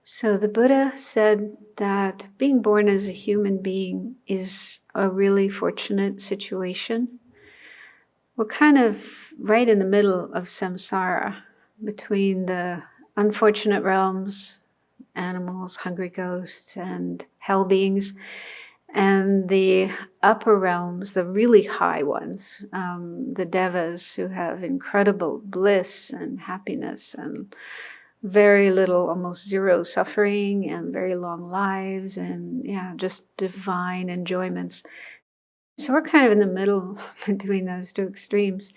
So the Buddha said that being born as a human being is a really fortunate situation. We're kind of right in the middle of samsara, between the unfortunate realms, animals, hungry ghosts, and hell beings, and the upper realms, the really high ones, the devas who have incredible bliss and happiness and very little, almost zero suffering and very long lives and just divine enjoyments. So we're kind of in the middle between those two extremes.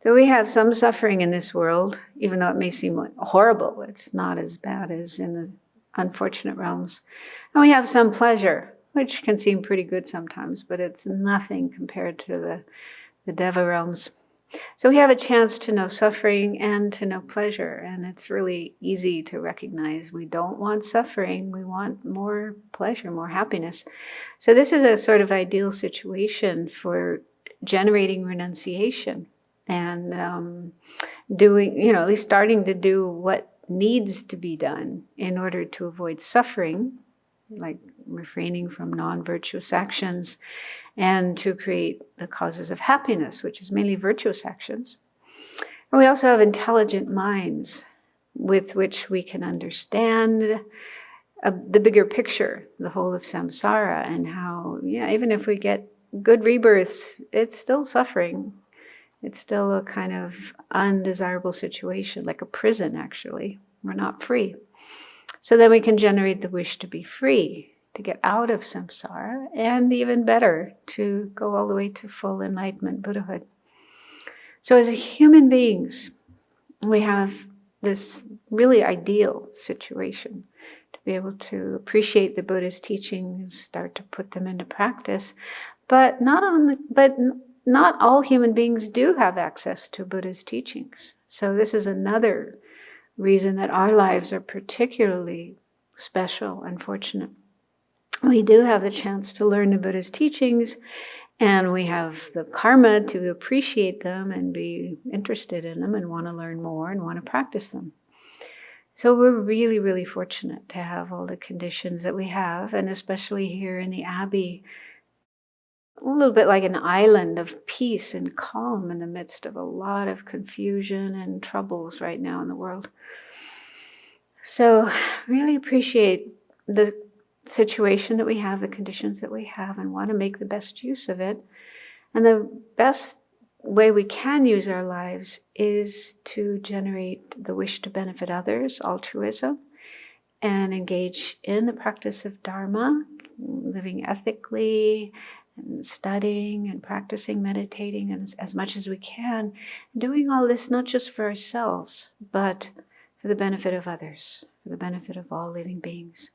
So we have some suffering in this world, even though it may seem like horrible. It's not as bad as in the unfortunate realms. And we have some pleasure, which can seem pretty good sometimes, but it's nothing compared to the Deva realms. So we have a chance to know suffering and to know pleasure, and it's really easy to recognize we don't want suffering, we want more pleasure, more happiness. So this is a sort of ideal situation for generating renunciation and doing, at least starting to do what needs to be done in order to avoid suffering, like refraining from non-virtuous actions, and to create the causes of happiness, which is mainly virtuous actions. And we also have intelligent minds with which we can understand the bigger picture, the whole of samsara, and how, even if we get good rebirths, it's still suffering. It's still a kind of undesirable situation, like a prison, actually. We're not free. So then we can generate the wish to be free, to get out of samsara, and even better, to go all the way to full enlightenment, Buddhahood. So as human beings, we have this really ideal situation to be able to appreciate the Buddha's teachings, start to put them into practice. But not all human beings do have access to Buddha's teachings. So this is another reason that our lives are particularly special and fortunate. We do have the chance to learn the Buddha's teachings, and we have the karma to appreciate them and be interested in them and want to learn more and want to practice them. So we're really, really fortunate to have all the conditions that we have, and especially here in the Abbey, a little bit like an island of peace and calm in the midst of a lot of confusion and troubles right now in the world. So really appreciate the situation that we have, the conditions that we have, and want to make the best use of it. And the best way we can use our lives is to generate the wish to benefit others, altruism, and engage in the practice of Dharma, living ethically, and studying and practicing, meditating, and as much as we can, doing all this not just for ourselves, but for the benefit of others, for the benefit of all living beings.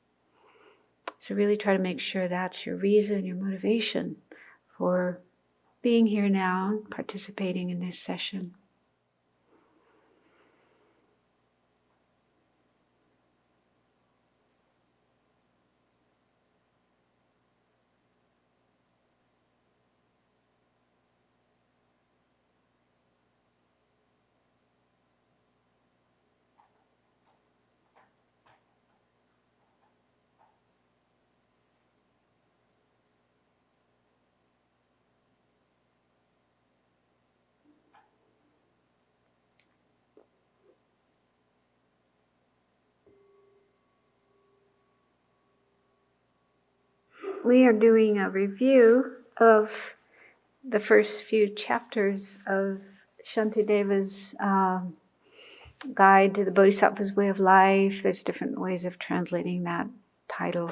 So really try to make sure that's your reason, your motivation for being here now, participating in this session. We are doing a review of the first few chapters of Shantideva's Guide to the Bodhisattva's Way of Life. There's different ways of translating that title.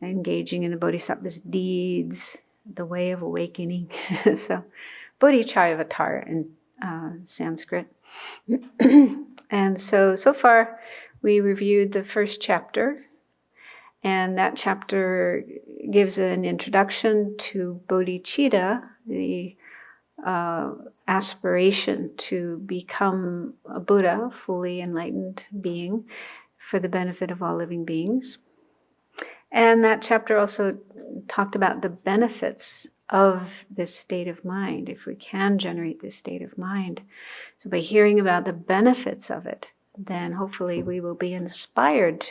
Engaging in the Bodhisattva's deeds, the way of awakening. So, Bodhicharyavatara in Sanskrit. And so far we reviewed the first chapter, and that chapter gives an introduction to bodhicitta, the aspiration to become a Buddha, fully enlightened being, for the benefit of all living beings. And that chapter also talked about the benefits of this state of mind, if we can generate this state of mind. So by hearing about the benefits of it, then hopefully we will be inspired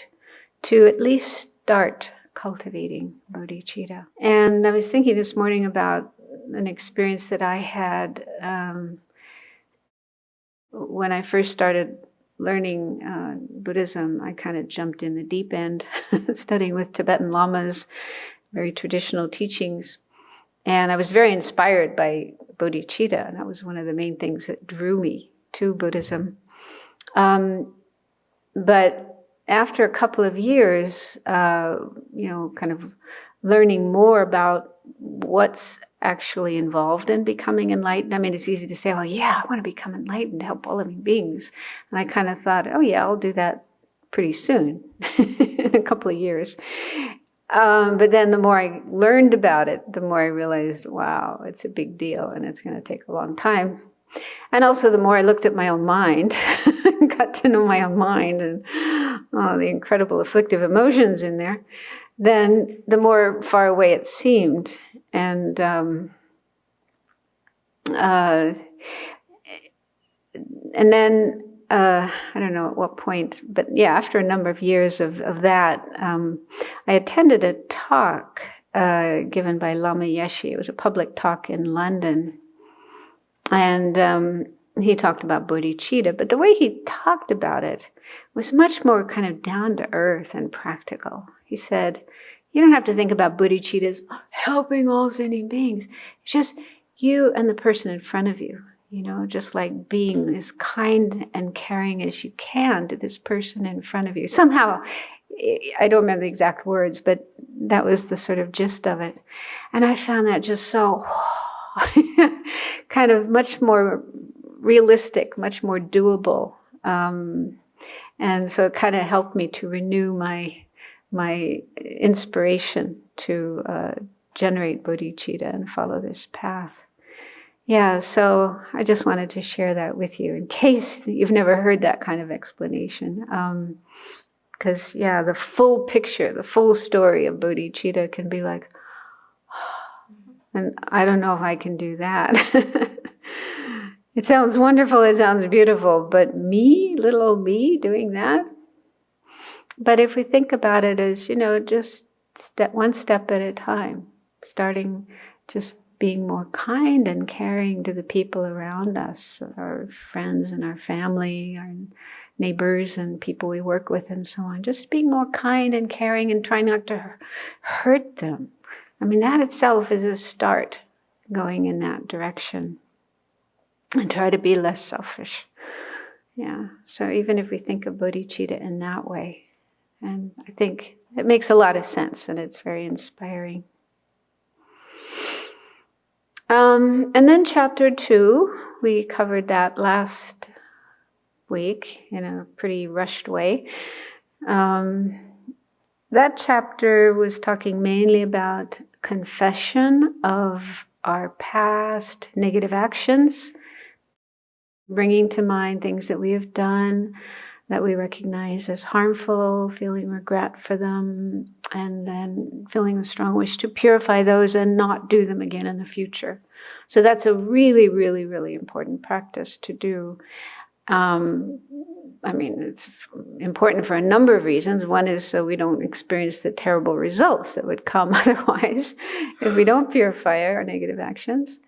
to at least start cultivating bodhicitta. And I was thinking this morning about an experience that I had when I first started learning Buddhism. I kind of jumped in the deep end, studying with Tibetan lamas, very traditional teachings. And I was very inspired by bodhicitta, and that was one of the main things that drew me to Buddhism. But after a couple of years, kind of learning more about what's actually involved in becoming enlightened. I mean, it's easy to say, oh yeah, I want to become enlightened to help all living beings. And I kind of thought, oh yeah, I'll do that pretty soon, in a couple of years. But then the more I learned about it, the more I realized, wow, it's a big deal and it's going to take a long time. And also the more I looked at my own mind, got to know my own mind and the incredible afflictive emotions in there, then the more far away it seemed. And then I don't know at what point, but yeah, after a number of years of that, I attended a talk given by Lama Yeshe. It was a public talk in London. And he talked about bodhicitta, but the way he talked about it was much more kind of down to earth and practical. He said, you don't have to think about bodhicitta as helping all sentient beings. It's just you and the person in front of you, just like being as kind and caring as you can to this person in front of you. Somehow, I don't remember the exact words, but that was the sort of gist of it. And I found that just so kind of much more realistic, much more doable. And so it kind of helped me to renew my inspiration to generate bodhicitta and follow this path. Yeah, so I just wanted to share that with you in case you've never heard that kind of explanation. Because, the full picture, the full story of bodhicitta can be like, and I don't know if I can do that. It sounds wonderful, it sounds beautiful, but me, little old me, doing that? But if we think about it as, just one step at a time, starting just being more kind and caring to the people around us, our friends and our family, our neighbors and people we work with and so on. Just being more kind and caring and trying not to hurt them. I mean, that itself is a start going in that direction. And try to be less selfish. Yeah, so even if we think of bodhicitta in that way, and I think it makes a lot of sense and it's very inspiring. And then chapter 2, we covered that last week in a pretty rushed way. That chapter was talking mainly about confession of our past negative actions, bringing to mind things that we have done that we recognize as harmful, feeling regret for them, and then feeling a strong wish to purify those and not do them again in the future. So that's a really, really, really important practice to do. It's important for a number of reasons. One is so we don't experience the terrible results that would come otherwise if we don't purify our negative actions.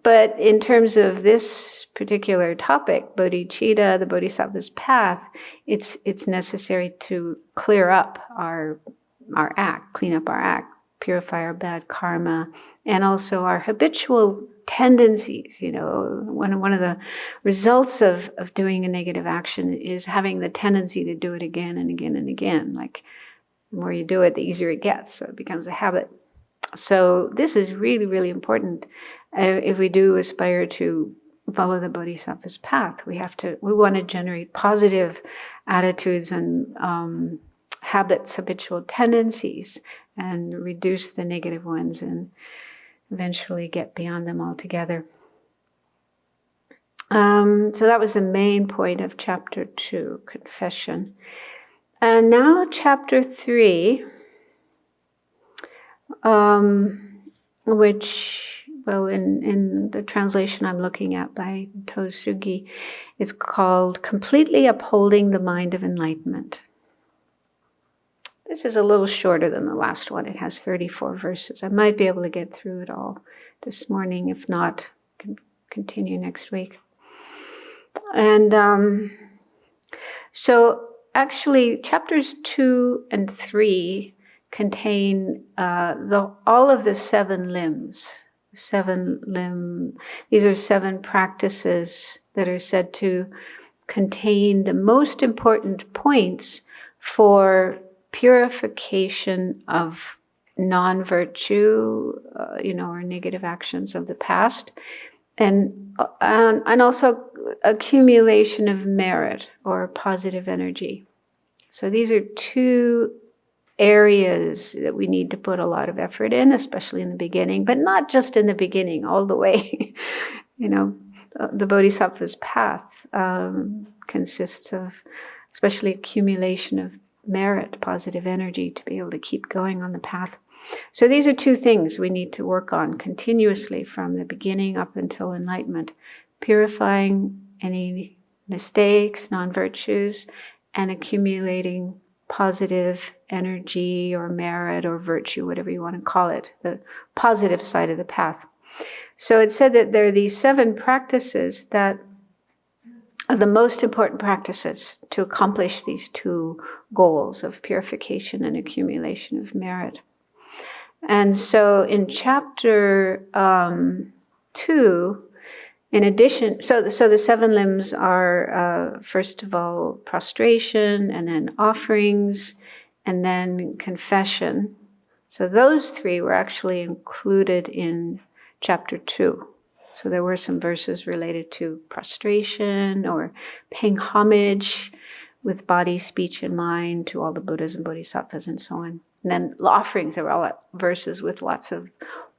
But in terms of this particular topic, bodhicitta, the Bodhisattva's path, it's necessary to clear up our act, clean up our act, purify our bad karma, and also our habitual tendencies. One of the results of doing a negative action is having the tendency to do it again and again and again. Like the more you do it, the easier it gets. So it becomes a habit. So this is really, really important. If we do aspire to follow the Bodhisattva's path, we want to generate positive attitudes and habits, habitual tendencies, and reduce the negative ones and eventually get beyond them altogether. So that was the main point of chapter 2, confession. And now chapter 3, which, in the translation I'm looking at by Tosugi, it's called Completely Upholding the Mind of Enlightenment. This is a little shorter than the last one. It has 34 verses. I might be able to get through it all this morning. If not, can continue next week. And so actually chapters 2 and 3 contain all of the 7 limbs. These are 7 practices that are said to contain the most important points for purification of non-virtue, or negative actions of the past, and also accumulation of merit or positive energy. So these are 2 areas that we need to put a lot of effort in, especially in the beginning, but not just in the beginning, all the way. The Bodhisattva's path consists of especially accumulation of merit, positive energy, to be able to keep going on the path. So these are 2 things we need to work on continuously from the beginning up until enlightenment: purifying any mistakes, non-virtues, and accumulating positive energy or merit or virtue, whatever you want to call it, the positive side of the path. So it's said that there are these 7 practices that are the most important practices to accomplish these 2 goals of purification and accumulation of merit. And so in chapter 2, in addition, so the 7 limbs are, first of all, prostration, and then offerings, and then confession. So those 3 were actually included in chapter 2. So there were some verses related to prostration or paying homage with body, speech, and mind to all the Buddhas and Bodhisattvas and so on. And then offerings, there were all verses with lots of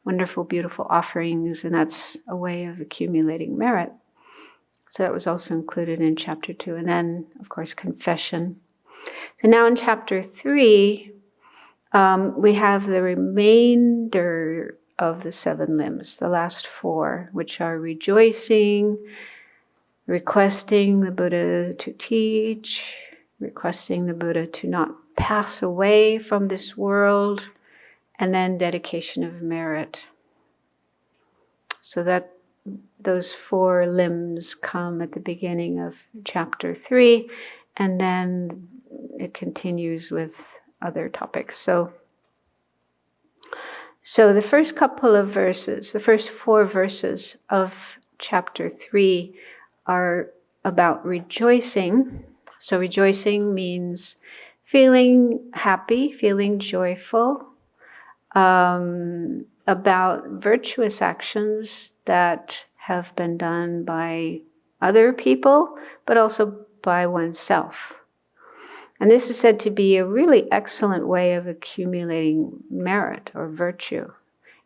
wonderful, beautiful offerings, and that's a way of accumulating merit. So that was also included in chapter 2. And then, of course, confession. So now in chapter 3, we have the remainder of the 7 limbs, the last 4, which are rejoicing, requesting the Buddha to teach, requesting the Buddha to not pass away from this world, and then dedication of merit. So that those 4 limbs come at the beginning of chapter 3, and then it continues with other topics. So the first couple of verses, the first 4 verses of chapter 3 are about rejoicing. So rejoicing means feeling happy, feeling joyful, about virtuous actions that have been done by other people, but also by oneself. And this is said to be a really excellent way of accumulating merit or virtue.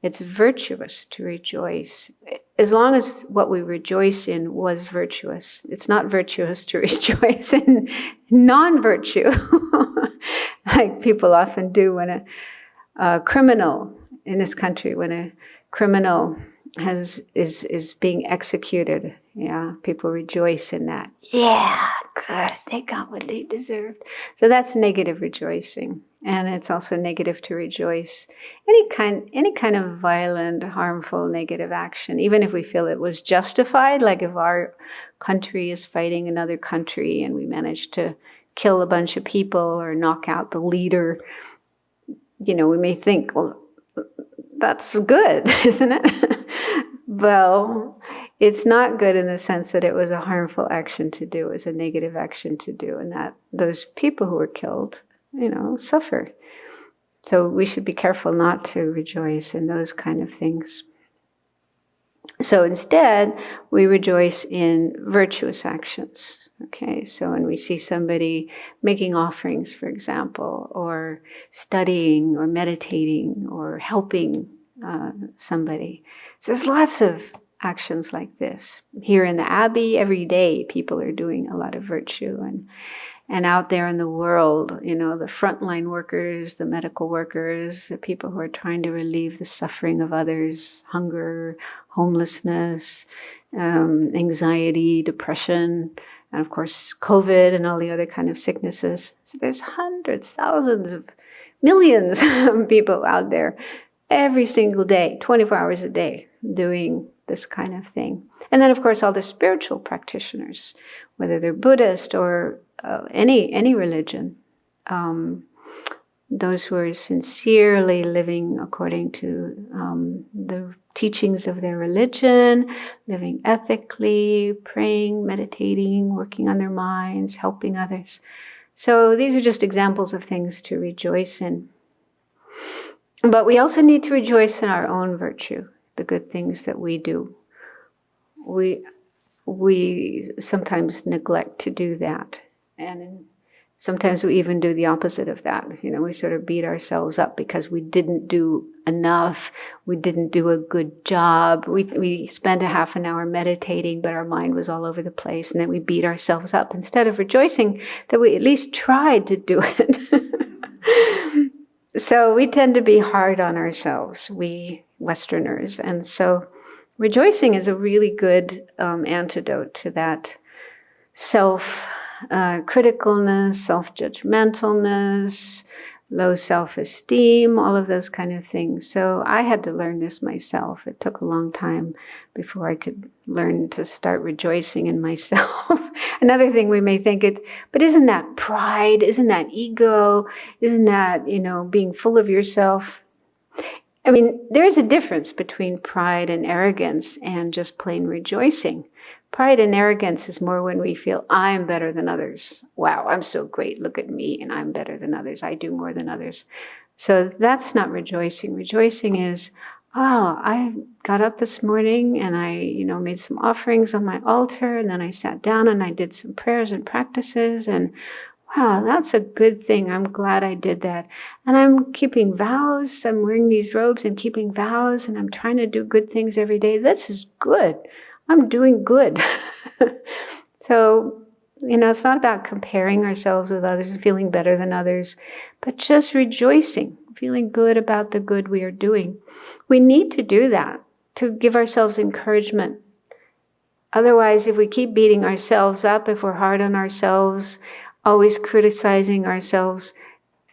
It's virtuous to rejoice, as long as what we rejoice in was virtuous. It's not virtuous to rejoice in non-virtue, like people often do when a criminal in this country, when a criminal is being executed. Yeah, people rejoice in that. Yeah, good. They got what they deserved. So that's negative rejoicing. And it's also negative to rejoice any kind of violent, harmful, negative action, even if we feel it was justified, like if our country is fighting another country and we manage to kill a bunch of people or knock out the leader, we may think, well, that's good, isn't it? Well, it's not good in the sense that it was a harmful action to do, it was a negative action to do, and that those people who were killed, suffer. So we should be careful not to rejoice in those kind of things. So instead, we rejoice in virtuous actions. Okay, so when we see somebody making offerings, for example, or studying or meditating or helping somebody. So there's lots of actions like this. Here in the Abbey, every day people are doing a lot of virtue, and out there in the world, the frontline workers, the medical workers, the people who are trying to relieve the suffering of others, hunger, homelessness, anxiety, depression, and of course COVID and all the other kind of sicknesses. So there's hundreds, thousands of millions of people out there every single day, 24 hours a day, doing this kind of thing. And then, of course, all the spiritual practitioners, whether they're Buddhist or any religion, those who are sincerely living according to the teachings of their religion, living ethically, praying, meditating, working on their minds, helping others. So these are just examples of things to rejoice in. But we also need to rejoice in our own virtue, the good things that we do. We sometimes neglect to do that. And sometimes we even do the opposite of that. We sort of beat ourselves up because we didn't do enough. We didn't do a good job. We spent a half an hour meditating, but our mind was all over the place. And then we beat ourselves up instead of rejoicing that we at least tried to do it. So we tend to be hard on ourselves, we Westerners. And so rejoicing is a really good antidote to that self-criticalness, self-judgmentalness, low self-esteem, all of those kind of things. So I had to learn this myself. It took a long time before I could learn to start rejoicing in myself. Another thing we may think, but isn't that pride? Isn't that ego? Isn't that, being full of yourself? I mean, there's a difference between pride and arrogance and just plain rejoicing. Pride and arrogance is more when we feel, I'm better than others. Wow, I'm so great. Look at me, and I'm better than others. I do more than others. So that's not rejoicing. Rejoicing is, I got up this morning and I, made some offerings on my altar, and then I sat down and I did some prayers and practices, and wow, that's a good thing. I'm glad I did that. And I'm keeping vows. I'm wearing these robes and keeping vows, and I'm trying to do good things every day. This is good. I'm doing good. So, it's not about comparing ourselves with others and feeling better than others, but just rejoicing, feeling good about the good we are doing. We need to do that to give ourselves encouragement. Otherwise, if we keep beating ourselves up, if we're hard on ourselves, always criticizing ourselves,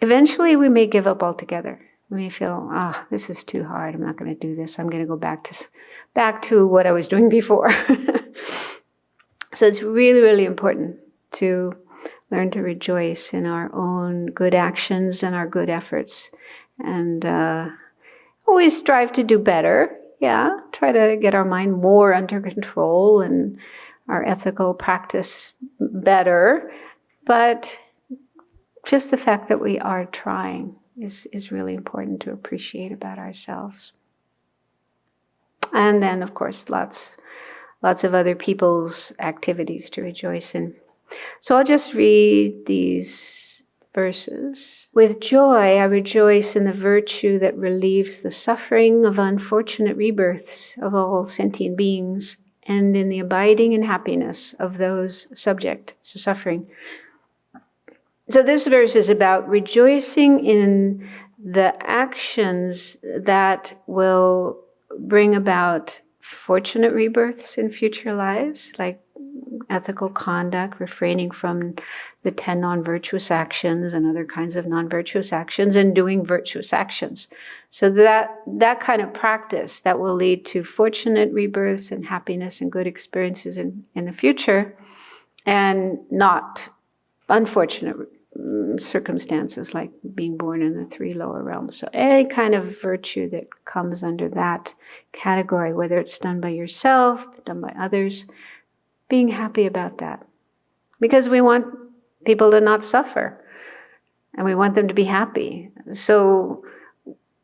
eventually we may give up altogether. We may feel, this is too hard. I'm not going to do this. I'm going to go back to what I was doing before. So it's really, really important to learn to rejoice in our own good actions and our good efforts. And always strive to do better. Yeah, try to get our mind more under control and our ethical practice better. But just the fact that we are trying is really important to appreciate about ourselves. And then, of course, lots of other people's activities to rejoice in. So I'll just read these verses. With joy, I rejoice in the virtue that relieves the suffering of unfortunate rebirths of all sentient beings, and in the abiding and happiness of those subject to suffering. So this verse is about rejoicing in the actions that will bring about fortunate rebirths in future lives, like ethical conduct, refraining from the 10 non-virtuous actions and other kinds of non-virtuous actions, and doing virtuous actions. So that kind of practice that will lead to fortunate rebirths and happiness and good experiences in the future, and not unfortunate circumstances like being born in the 3 lower realms. So any kind of virtue that comes under that category, whether it's done by yourself, done by others, being happy about that. Because we want people to not suffer, and we want them to be happy. So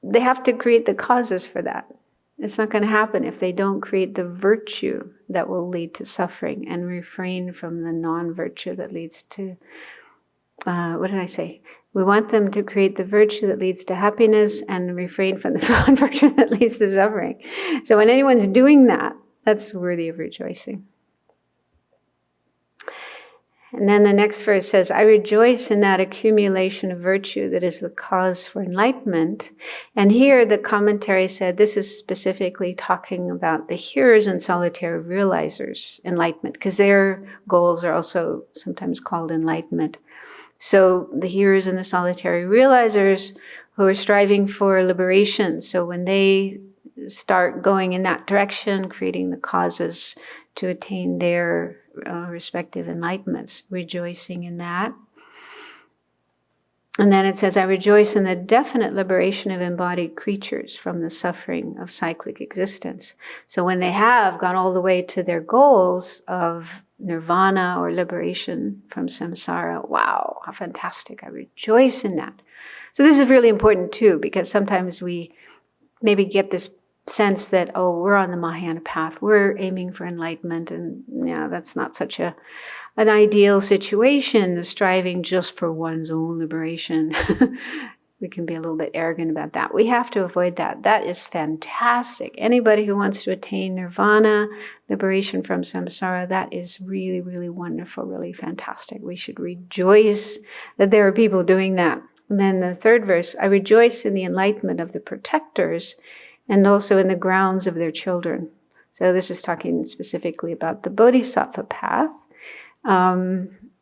they have to create the causes for that. It's not going to happen if they don't create the virtue that will lead to suffering and refrain from the non-virtue that leads to what did I say? We want them to create the virtue that leads to happiness and refrain from the non-virtue that leads to suffering. So when anyone's doing that, that's worthy of rejoicing. And then the next verse says, I rejoice in that accumulation of virtue that is the cause for enlightenment. And here the commentary said this is specifically talking about the hearers and solitary realizers' enlightenment, because their goals are also sometimes called enlightenment. So the hearers and the solitary realizers who are striving for liberation, so when they start going in that direction, creating the causes to attain their respective enlightenments, rejoicing in that. And then it says, I rejoice in the definite liberation of embodied creatures from the suffering of cyclic existence. So when they have gone all the way to their goals of nirvana or liberation from samsara, wow, how fantastic. I rejoice in that. So this is really important too, because sometimes we maybe get this sense that, oh, we're on the Mahayana path, we're aiming for enlightenment, and yeah, that's not such an ideal situation, the striving just for one's own liberation. We can be a little bit arrogant about that. We have to avoid that. That is fantastic. Anybody who wants to attain nirvana, liberation from samsara, that is really, really wonderful, really fantastic. We should rejoice that there are people doing that. And then the third verse, I rejoice in the enlightenment of the protectors and also in the grounds of their children. So this is talking specifically about the Bodhisattva path.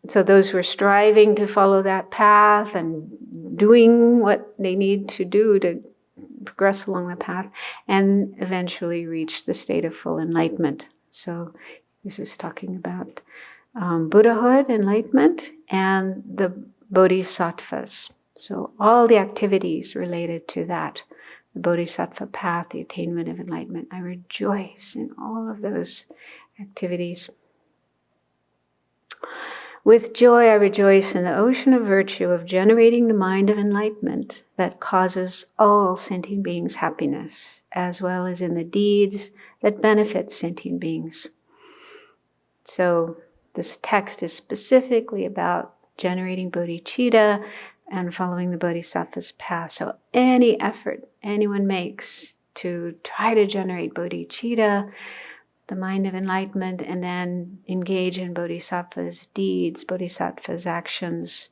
So those who are striving to follow that path and doing what they need to do to progress along the path and eventually reach the state of full enlightenment. So this is talking about Buddhahood, enlightenment, and the Bodhisattvas. So all the activities related to that, the Bodhisattva path, the attainment of enlightenment. I rejoice in all of those activities. With joy, I rejoice in the ocean of virtue of generating the mind of enlightenment that causes all sentient beings happiness, as well as in the deeds that benefit sentient beings. So this text is specifically about generating bodhicitta and following the Bodhisattva's path. So any effort anyone makes to try to generate bodhicitta, the mind of enlightenment, and then engage in Bodhisattva's deeds, Bodhisattva's actions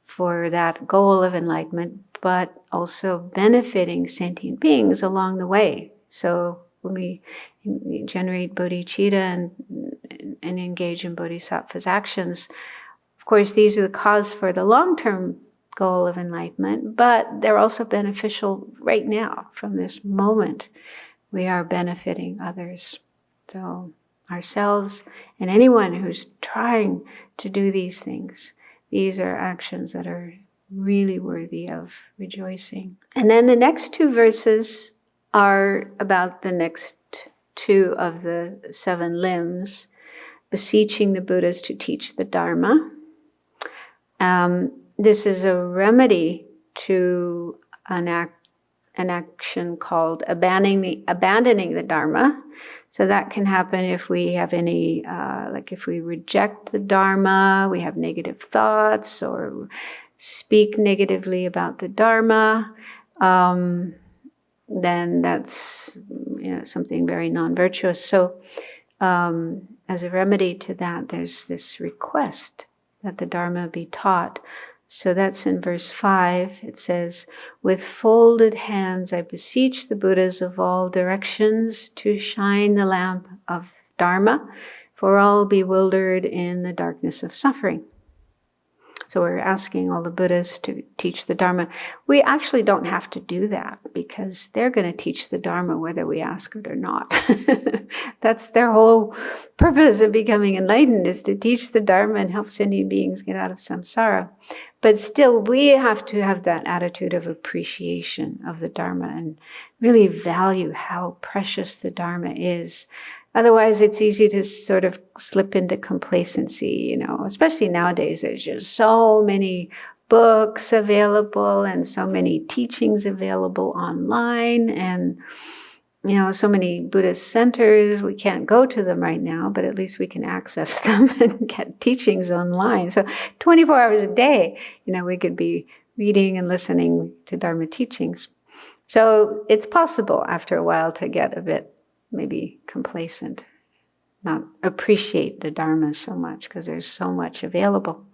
for that goal of enlightenment, but also benefiting sentient beings along the way. So when we generate bodhicitta and engage in Bodhisattva's actions, of course, these are the cause for the long-term goal of enlightenment, but they're also beneficial right now. From this moment, we are benefiting others. So ourselves and anyone who's trying to do these things, these are actions that are really worthy of rejoicing. And then the next two verses are about the next two of the 7 limbs, beseeching the Buddhas to teach the Dharma. This is a remedy to an action called abandoning the Dharma. So that can happen if we have any, like if we reject the Dharma, we have negative thoughts or speak negatively about the Dharma, then that's something very non-virtuous. So as a remedy to that, there's this request that the Dharma be taught. So that's in verse 5. It says, with folded hands I beseech the Buddhas of all directions to shine the lamp of Dharma for all bewildered in the darkness of suffering. So we're asking all the Buddhas to teach the Dharma. We actually don't have to do that because they're going to teach the Dharma whether we ask it or not. That's their whole purpose of becoming enlightened, is to teach the Dharma and help sentient beings get out of samsara. But still, we have to have that attitude of appreciation of the Dharma and really value how precious the Dharma is. Otherwise, it's easy to sort of slip into complacency, especially nowadays. There's just so many books available and so many teachings available online and, so many Buddhist centers. We can't go to them right now, but at least we can access them and get teachings online. So 24 hours a day, we could be reading and listening to Dharma teachings. So it's possible after a while to get a bit maybe complacent, not appreciate the Dharma so much because there's so much available.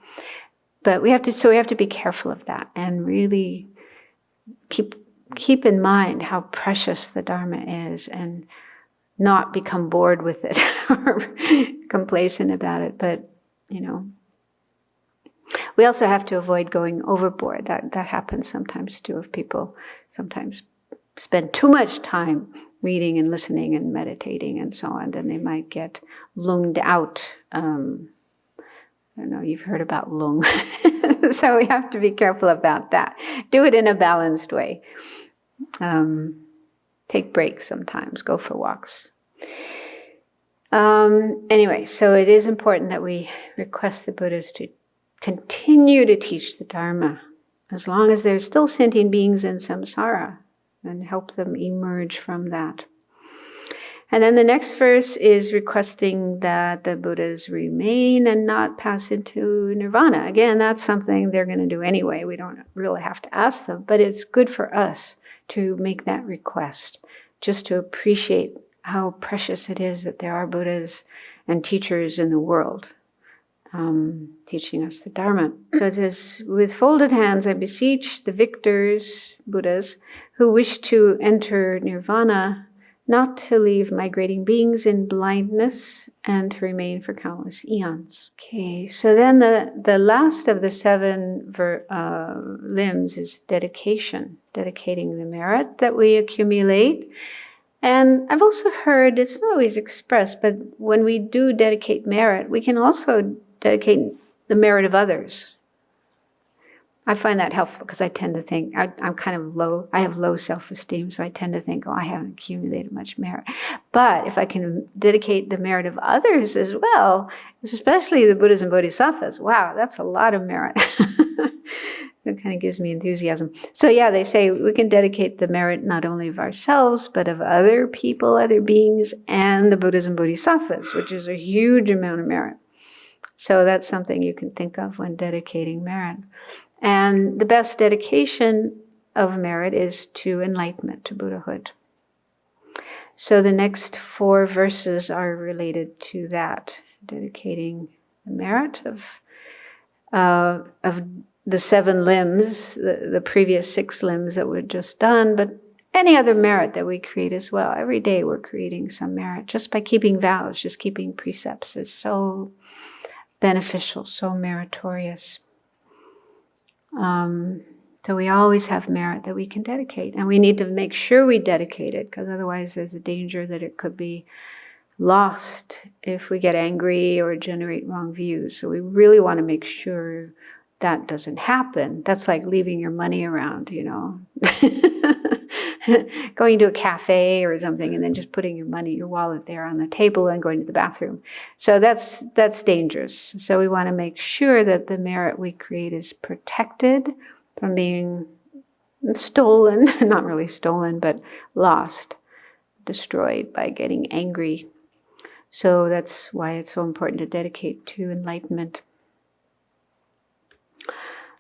But we have to be careful of that and really keep in mind how precious the Dharma is and not become bored with it or complacent about it. But, We also have to avoid going overboard. That happens sometimes too, if people sometimes spend too much time reading and listening and meditating and so on, then they might get lunged out. I don't know, you've heard about lung. So we have to be careful about that. Do it in a balanced way. Take breaks sometimes, go for walks. Anyway, so it is important that we request the Buddhas to continue to teach the Dharma as long as they're still sentient beings in samsara, and help them emerge from that. And then the next verse is requesting that the Buddhas remain and not pass into nirvana. Again, that's something they're going to do anyway. We don't really have to ask them, but it's good for us to make that request, just to appreciate how precious it is that there are Buddhas and teachers in the world teaching us the Dharma. So it says, with folded hands I beseech the victors, Buddhas, who wish to enter nirvana, not to leave migrating beings in blindness and to remain for countless eons. Okay, so then the last of the 7 limbs is dedication, dedicating the merit that we accumulate. And I've also heard, it's not always expressed, but when we do dedicate merit, we can also dedicate the merit of others. I find that helpful because I tend to think, I'm kind of low, I have low self-esteem, so I tend to think, I haven't accumulated much merit. But if I can dedicate the merit of others as well, especially the Buddhas and Bodhisattvas, wow, that's a lot of merit. That kind of gives me enthusiasm. So yeah, they say we can dedicate the merit not only of ourselves, but of other people, other beings, and the Buddhas and Bodhisattvas, which is a huge amount of merit. So that's something you can think of when dedicating merit. And the best dedication of merit is to enlightenment, to Buddhahood. So the next 4 verses are related to that, dedicating the merit of the 7 limbs, the previous 6 limbs that were just done, but any other merit that we create as well. Every day we're creating some merit. Just by keeping vows, just keeping precepts is so beneficial, so meritorious. So we always have merit that we can dedicate, and we need to make sure we dedicate it, because otherwise there's a danger that it could be lost if we get angry or generate wrong views. So we really want to make sure that doesn't happen. That's like leaving your money around, going to a cafe or something and then just putting your money, your wallet there on the table and going to the bathroom. So that's dangerous. So we want to make sure that the merit we create is protected from being stolen, not really stolen, but lost, destroyed by getting angry. So that's why it's so important to dedicate to enlightenment.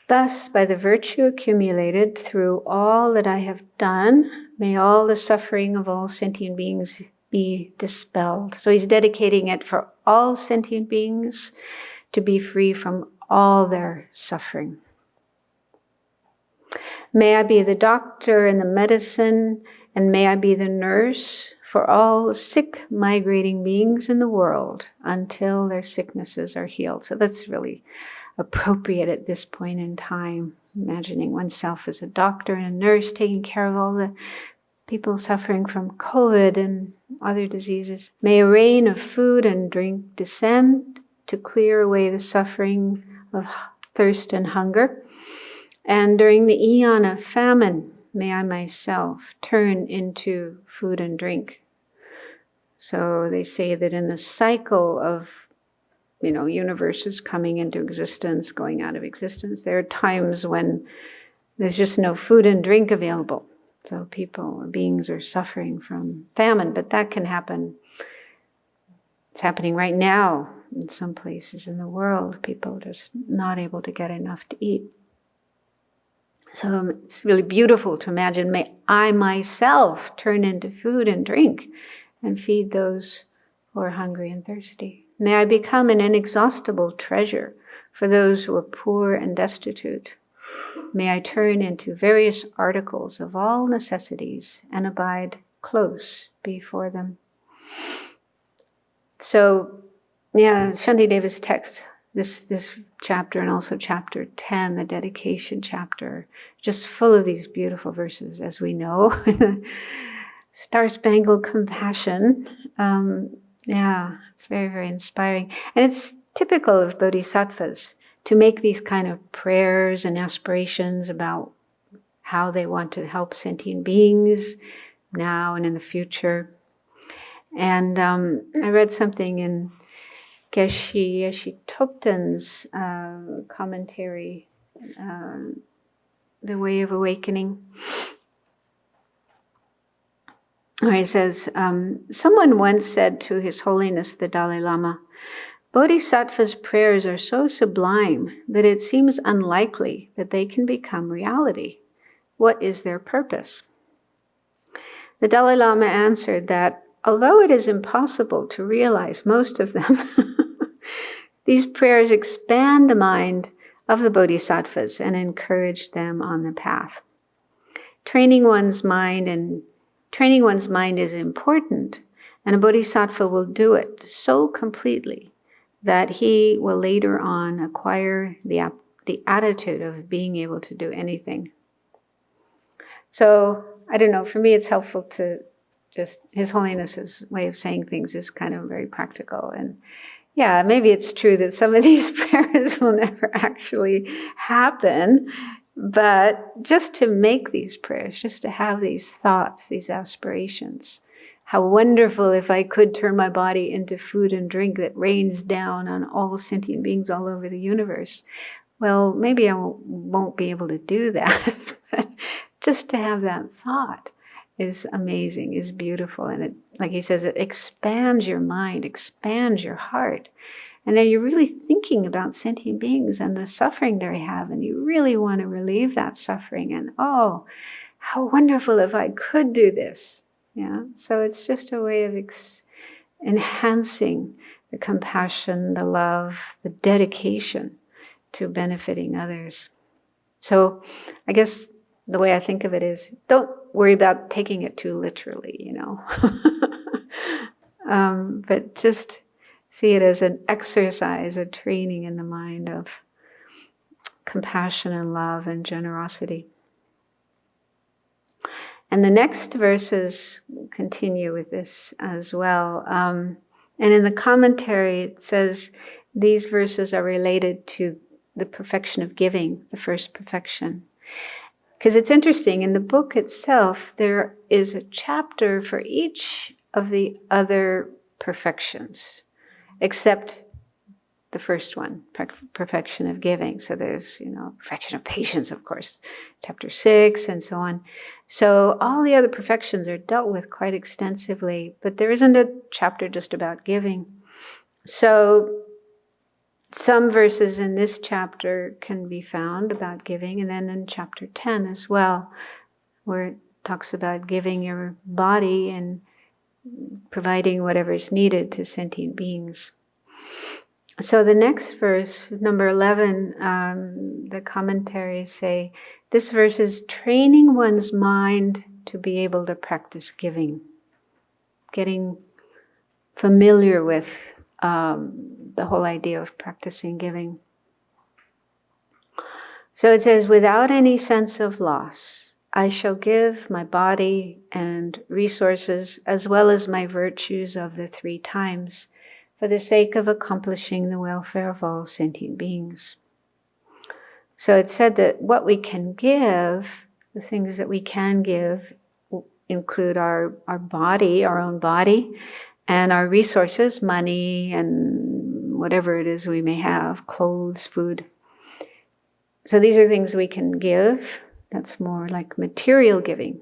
Thus, by the virtue accumulated through all that I have done, may all the suffering of all sentient beings be dispelled. So he's dedicating it for all sentient beings to be free from all their suffering. May I be the doctor and the medicine, and may I be the nurse for all sick migrating beings in the world until their sicknesses are healed. So that's really appropriate at this point in time, imagining oneself as a doctor and a nurse taking care of all the people suffering from COVID and other diseases. May a rain of food and drink descend to clear away the suffering of thirst and hunger. And during the eon of famine, may I myself turn into food and drink. So they say that in the cycle of universes coming into existence, going out of existence, there are times when there's just no food and drink available. So people or beings are suffering from famine, but that can happen. It's happening right now in some places in the world. People are just not able to get enough to eat. So it's really beautiful to imagine, may I myself turn into food and drink and feed those who are hungry and thirsty. May I become an inexhaustible treasure for those who are poor and destitute. May I turn into various articles of all necessities and abide close before them. So, Shantideva's text this chapter, and also chapter 10, the dedication chapter, just full of these beautiful verses, as we know. Star-spangled compassion. Yeah, it's very, very inspiring. And it's typical of bodhisattvas to make these kind of prayers and aspirations about how they want to help sentient beings now and in the future. And I read something in Geshe Topten's commentary, The Way of Awakening. He says, someone once said to His Holiness the Dalai Lama, "Bodhisattvas' prayers are so sublime that it seems unlikely that they can become reality. What is their purpose?" The Dalai Lama answered that, although it is impossible to realize most of them, these prayers expand the mind of the bodhisattvas and encourage them on the path. Training one's mind is important, and a bodhisattva will do it so completely that he will later on acquire the attitude of being able to do anything. So, I don't know, for me it's helpful to just, His Holiness's way of saying things is kind of very practical. And yeah, maybe it's true that some of these prayers will never actually happen, but just to make these prayers, just to have these thoughts, these aspirations. How wonderful if I could turn my body into food and drink that rains down on all sentient beings all over the universe. Well, maybe I won't be able to do that, but just to have that thought is amazing, is beautiful. And it, like he says, it expands your mind, expands your heart. And then you're really thinking about sentient beings and the suffering they have, and you really want to relieve that suffering. And oh, how wonderful if I could do this. Yeah. So it's just a way of enhancing the compassion, the love, the dedication to benefiting others. So I guess the way I think of it is, don't worry about taking it too literally, but just see it as an exercise, a training in the mind of compassion and love and generosity. And the next verses continue with this as well. And in the commentary, it says these verses are related to the perfection of giving, the first perfection. Because it's interesting, in the book itself, there is a chapter for each of the other perfections, except the first one, perfection of giving. So there's, perfection of patience, of course, chapter 6 and so on. So all the other perfections are dealt with quite extensively, but there isn't a chapter just about giving. So some verses in this chapter can be found about giving, and then in chapter 10 as well, where it talks about giving your body and providing whatever is needed to sentient beings. So the next verse, number 11, the commentaries say, this verse is training one's mind to be able to practice giving, getting familiar with the whole idea of practicing giving. So it says, without any sense of loss, I shall give my body and resources as well as my virtues of the 3 times for the sake of accomplishing the welfare of all sentient beings. So it's said that what we can give, the things that we can give, include our body, our own body, and our resources, money and whatever it is we may have, clothes, food. So these are things we can give. That's more like material giving.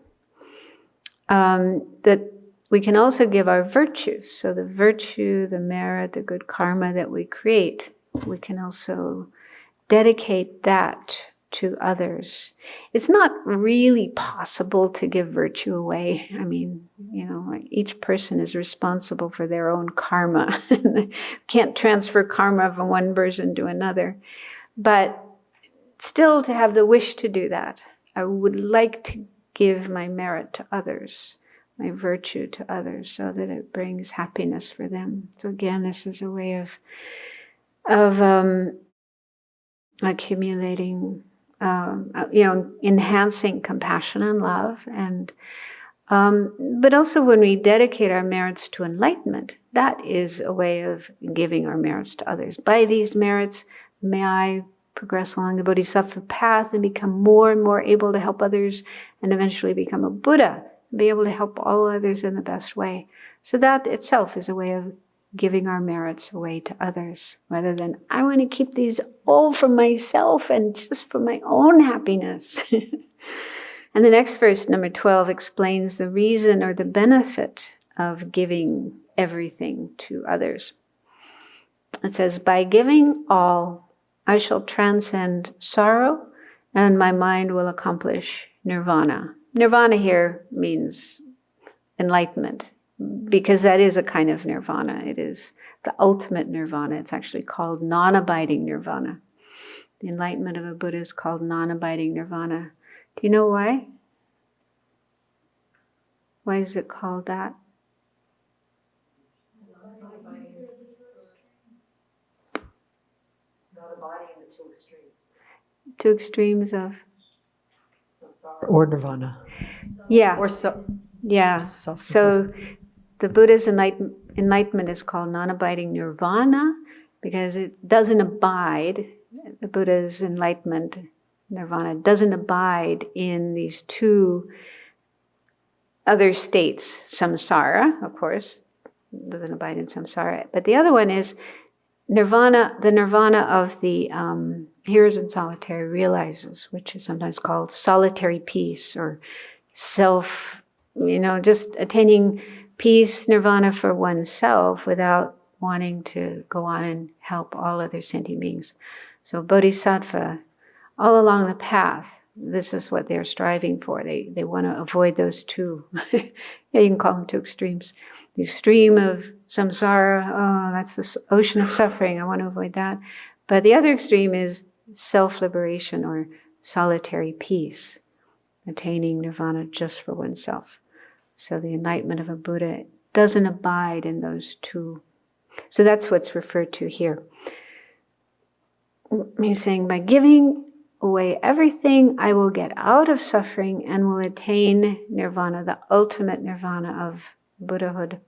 That we can also give our virtues. So the virtue, the merit, the good karma that we create, we can also dedicate that to others. It's not really possible to give virtue away. I mean, each person is responsible for their own karma. Can't transfer karma from one person to another. But still, to have the wish to do that, I would like to give my merit to others, my virtue to others, so that it brings happiness for them. So again, this is a way of accumulating, enhancing compassion and love, and but also when we dedicate our merits to enlightenment, that is a way of giving our merits to others. By these merits, may I progress along the Bodhisattva path and become more and more able to help others, and eventually become a Buddha, and be able to help all others in the best way. So that itself is a way of giving our merits away to others, rather than, I want to keep these all for myself and just for my own happiness. And the next verse, number 12, explains the reason or the benefit of giving everything to others. It says, by giving all, I shall transcend sorrow, and my mind will accomplish nirvana. Nirvana here means enlightenment, because that is a kind of nirvana. It is the ultimate nirvana. It's actually called non-abiding nirvana. The enlightenment of a Buddha is called non-abiding nirvana. Do you know why? Why is it called that? Not abiding in the two extremes. Two extremes of? Samsara or nirvana. Yeah. Or So the Buddha's enlightenment is called non-abiding nirvana because it doesn't abide. The Buddha's enlightenment, nirvana, doesn't abide in these two other states. Samsara, of course, doesn't abide in samsara. But the other one is nirvana, the nirvana of the hears and solitary realizes, which is sometimes called solitary peace or self, just attaining peace, nirvana for oneself without wanting to go on and help all other sentient beings. So Bodhisattva, all along the path, this is what they're striving for. They want to avoid those two. Yeah, you can call them two extremes. The extreme of samsara, oh, that's the ocean of suffering. I want to avoid that. But the other extreme is self-liberation or solitary peace, attaining nirvana just for oneself. So the enlightenment of a Buddha doesn't abide in those two. So that's what's referred to here. He's saying, by giving away everything, I will get out of suffering and will attain nirvana, the ultimate nirvana of Buddhahood.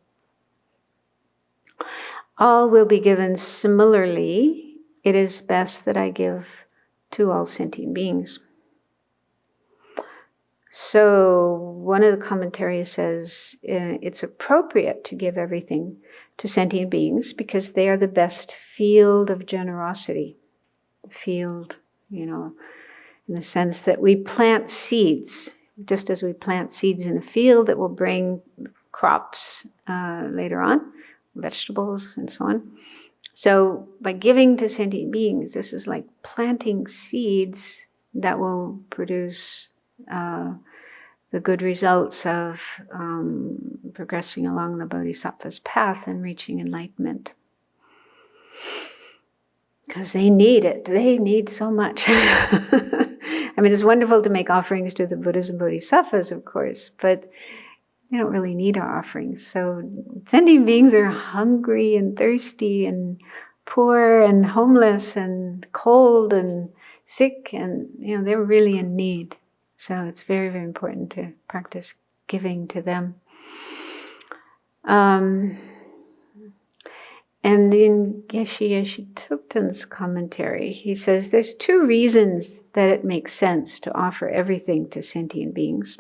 All will be given similarly. It is best that I give to all sentient beings. So one of the commentaries says it's appropriate to give everything to sentient beings because they are the best field of generosity. Field, in the sense that we plant seeds, just as we plant seeds in a field that will bring crops later on, vegetables and so on. So by giving to sentient beings, this is like planting seeds that will produce the good results of progressing along the Bodhisattva's path and reaching enlightenment. Because they need it. They need so much. I mean, it's wonderful to make offerings to the Buddhas and Bodhisattvas, of course, but they don't really need our offerings. So sentient beings are hungry and thirsty and poor and homeless and cold and sick, and they're really in need. So it's very, very important to practice giving to them. And in Geshe Thupten's commentary, he says there's two reasons that it makes sense to offer everything to sentient beings.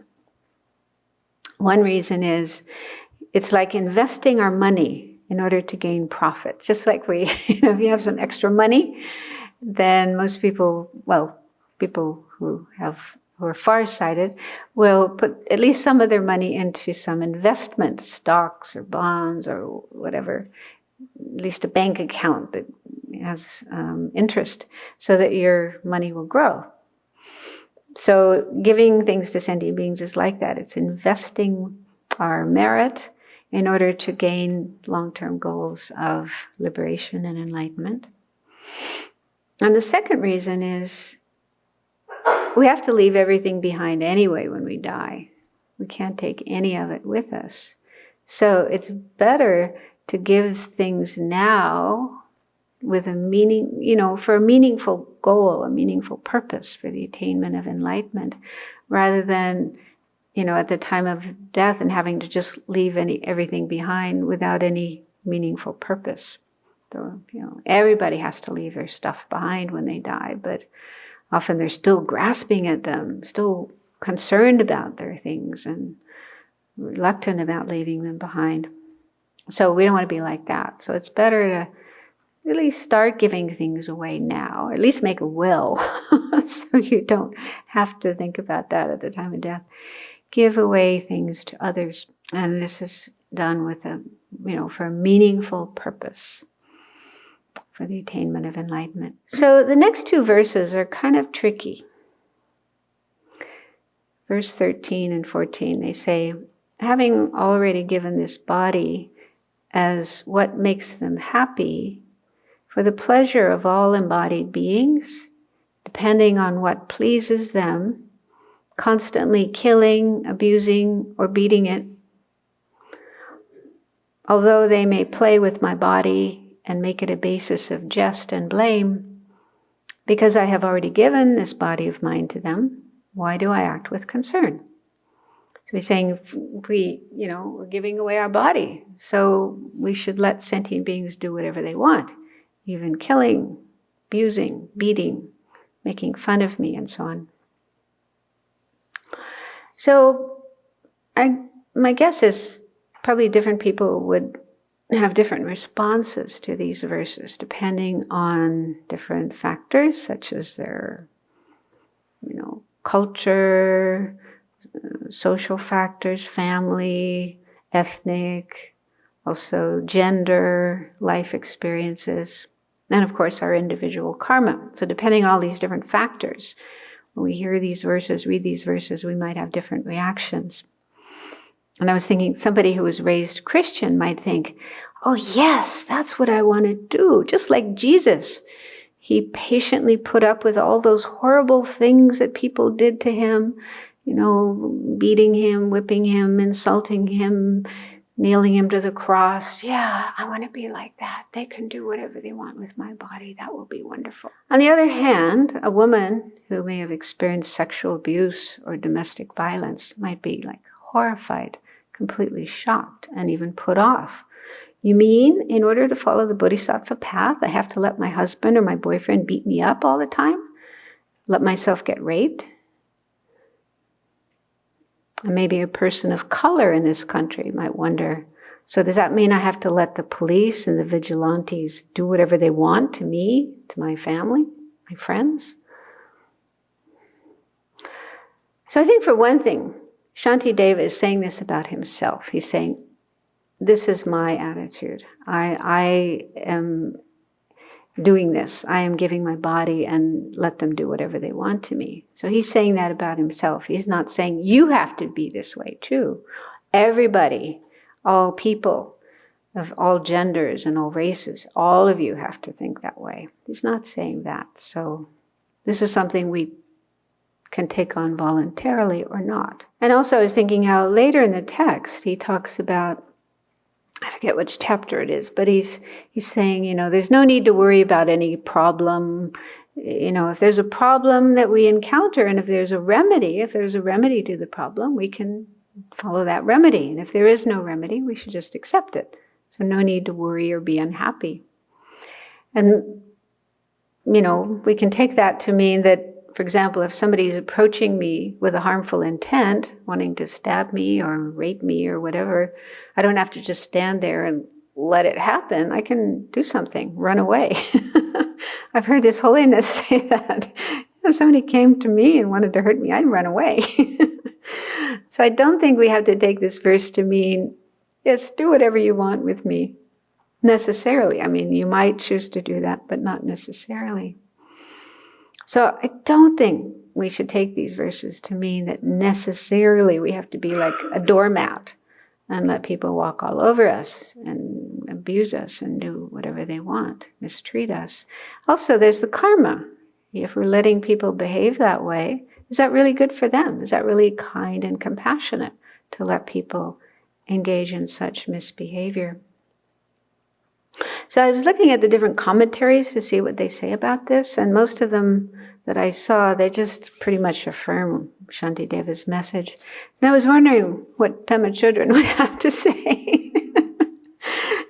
One reason is it's like investing our money in order to gain profit. Just like if you have some extra money, then most people who are farsighted will put at least some of their money into some investment, stocks or bonds or whatever, at least a bank account that has interest, so that your money will grow. So giving things to sentient beings is like that. It's investing our merit in order to gain long-term goals of liberation and enlightenment. And the second reason is we have to leave everything behind anyway when we die. We can't take any of it with us. So it's better to give things now with a meaning, for a meaningful goal, a meaningful purpose for the attainment of enlightenment, rather than, at the time of death and having to just leave everything behind without any meaningful purpose. So, everybody has to leave their stuff behind when they die, but often they're still grasping at them, still concerned about their things and reluctant about leaving them behind. So we don't want to be like that. So it's better to really start giving things away now, or at least make a will, so you don't have to think about that at the time of death. Give away things to others. And this is done with for a meaningful purpose for the attainment of enlightenment. So the next two verses are kind of tricky. Verse 13 and 14, they say, having already given this body as what makes them happy, for the pleasure of all embodied beings, depending on what pleases them, constantly killing, abusing, or beating it, although they may play with my body and make it a basis of jest and blame, because I have already given this body of mine to them, why do I act with concern? So he's saying, we're giving away our body, so we should let sentient beings do whatever they want, even killing, abusing, beating, making fun of me, and so on. So my guess is probably different people would have different responses to these verses, depending on different factors, such as their, culture, social factors, family, ethnic, also gender, life experiences, and of course our individual karma. So depending on all these different factors, when we hear these verses, read these verses, we might have different reactions. And I was thinking somebody who was raised Christian might think, oh yes, that's what I want to do. Just like Jesus. He patiently put up with all those horrible things that people did to him, beating him, whipping him, insulting him, nailing him to the cross. Yeah, I want to be like that. They can do whatever they want with my body. That will be wonderful. On the other hand, a woman who may have experienced sexual abuse or domestic violence might be horrified, completely shocked, and even put off. You mean in order to follow the Bodhisattva path, I have to let my husband or my boyfriend beat me up all the time? Let myself get raped? And maybe a person of color in this country might wonder, so does that mean I have to let the police and the vigilantes do whatever they want to me, to my family, my friends? So I think for one thing, Shantideva is saying this about himself. He's saying, this is my attitude. I am doing this. I am giving my body and let them do whatever they want to me. So he's saying that about himself. He's not saying you have to be this way too. Everybody, all people of all genders and all races, all of you have to think that way. He's not saying that. So this is something we can take on voluntarily or not. And also I was thinking how later in the text he talks about, I forget which chapter it is, but he's saying, there's no need to worry about any problem. If there's a problem that we encounter, and if there's a remedy to the problem, we can follow that remedy. And if there is no remedy, we should just accept it. So no need to worry or be unhappy. And, we can take that to mean that, for example, if somebody is approaching me with a harmful intent, wanting to stab me or rape me or whatever, I don't have to just stand there and let it happen. I can do something, run away. I've heard His Holiness say that. If somebody came to me and wanted to hurt me, I'd run away. So I don't think we have to take this verse to mean, yes, do whatever you want with me, necessarily. I mean, you might choose to do that, but not necessarily. So I don't think we should take these verses to mean that necessarily we have to be like a doormat and let people walk all over us and abuse us and do whatever they want, mistreat us. Also, there's the karma. If we're letting people behave that way, is that really good for them? Is that really kind and compassionate to let people engage in such misbehavior? So I was looking at the different commentaries to see what they say about this, and most of them that I saw, they just pretty much affirm Shantideva's message. And I was wondering what Pema Chodron would have to say.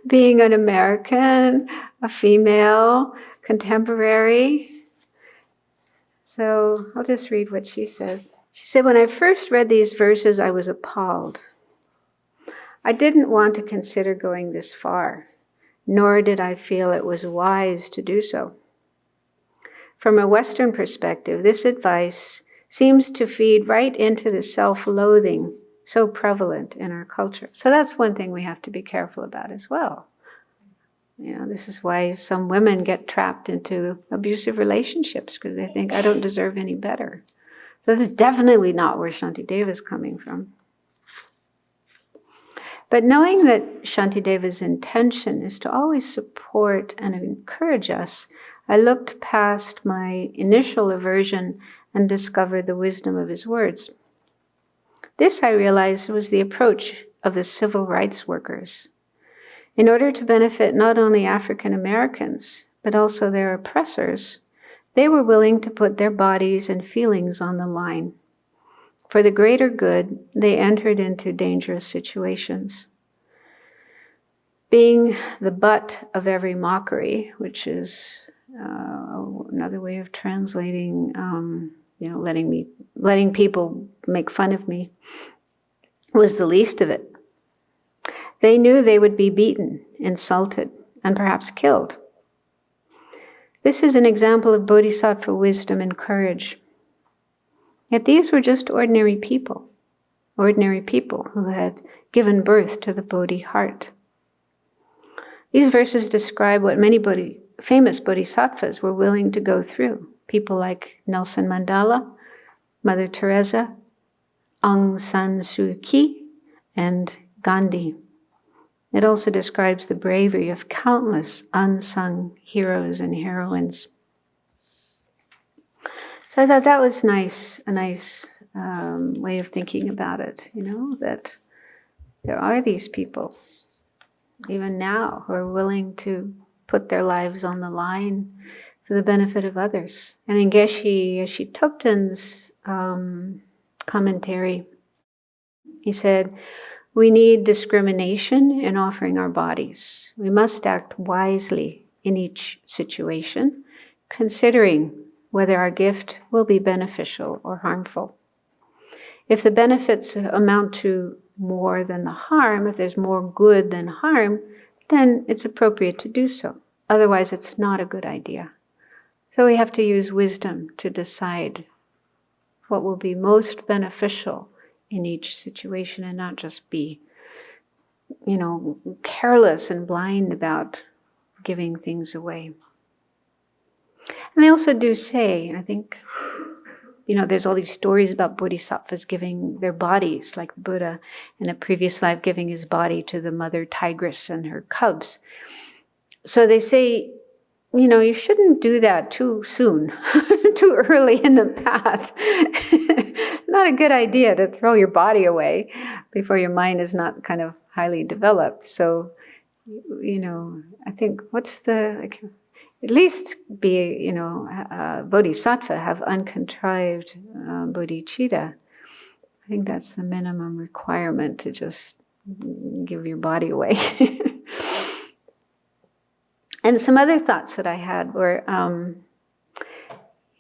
Being an American, a female, contemporary. So I'll just read what she says. She said, when I first read these verses, I was appalled. I didn't want to consider going this far, nor did I feel it was wise to do so. From a Western perspective, this advice seems to feed right into the self-loathing so prevalent in our culture. So that's one thing we have to be careful about as well. You know, this is why some women get trapped into abusive relationships, because they think, I don't deserve any better. So this is definitely not where Shantideva is coming from. But knowing that Shantideva's intention is to always support and encourage us, I looked past my initial aversion and discovered the wisdom of his words. This, I realized, was the approach of the civil rights workers. In order to benefit not only African Americans, but also their oppressors, they were willing to put their bodies and feelings on the line. For the greater good, they entered into dangerous situations. Being the butt of every mockery, which is another way of translating, letting people make fun of me, was the least of it. They knew they would be beaten, insulted, and perhaps killed. This is an example of Bodhisattva wisdom and courage. Yet these were just ordinary people who had given birth to the Bodhi heart. These verses describe what many famous bodhisattvas were willing to go through. People like Nelson Mandela, Mother Teresa, Aung San Suu Kyi, and Gandhi. It also describes the bravery of countless unsung heroes and heroines. So I thought that was nice, a nice way of thinking about it, that there are these people, even now, who are willing to put their lives on the line for the benefit of others. And in Geshe Tupten's commentary, he said, we need discrimination in offering our bodies. We must act wisely in each situation, considering whether our gift will be beneficial or harmful. If the benefits amount to more than the harm, if there's more good than harm, then it's appropriate to do so. Otherwise, it's not a good idea. So we have to use wisdom to decide what will be most beneficial in each situation and not just be, careless and blind about giving things away. And they also do say, I think, there's all these stories about bodhisattvas giving their bodies, like Buddha in a previous life giving his body to the mother tigress and her cubs. So they say, you shouldn't do that too soon, too early in the path. Not a good idea to throw your body away before your mind is not kind of highly developed. So, I think at least be, bodhisattva, have uncontrived bodhicitta. I think that's the minimum requirement, to just give your body away. And some other thoughts that I had were,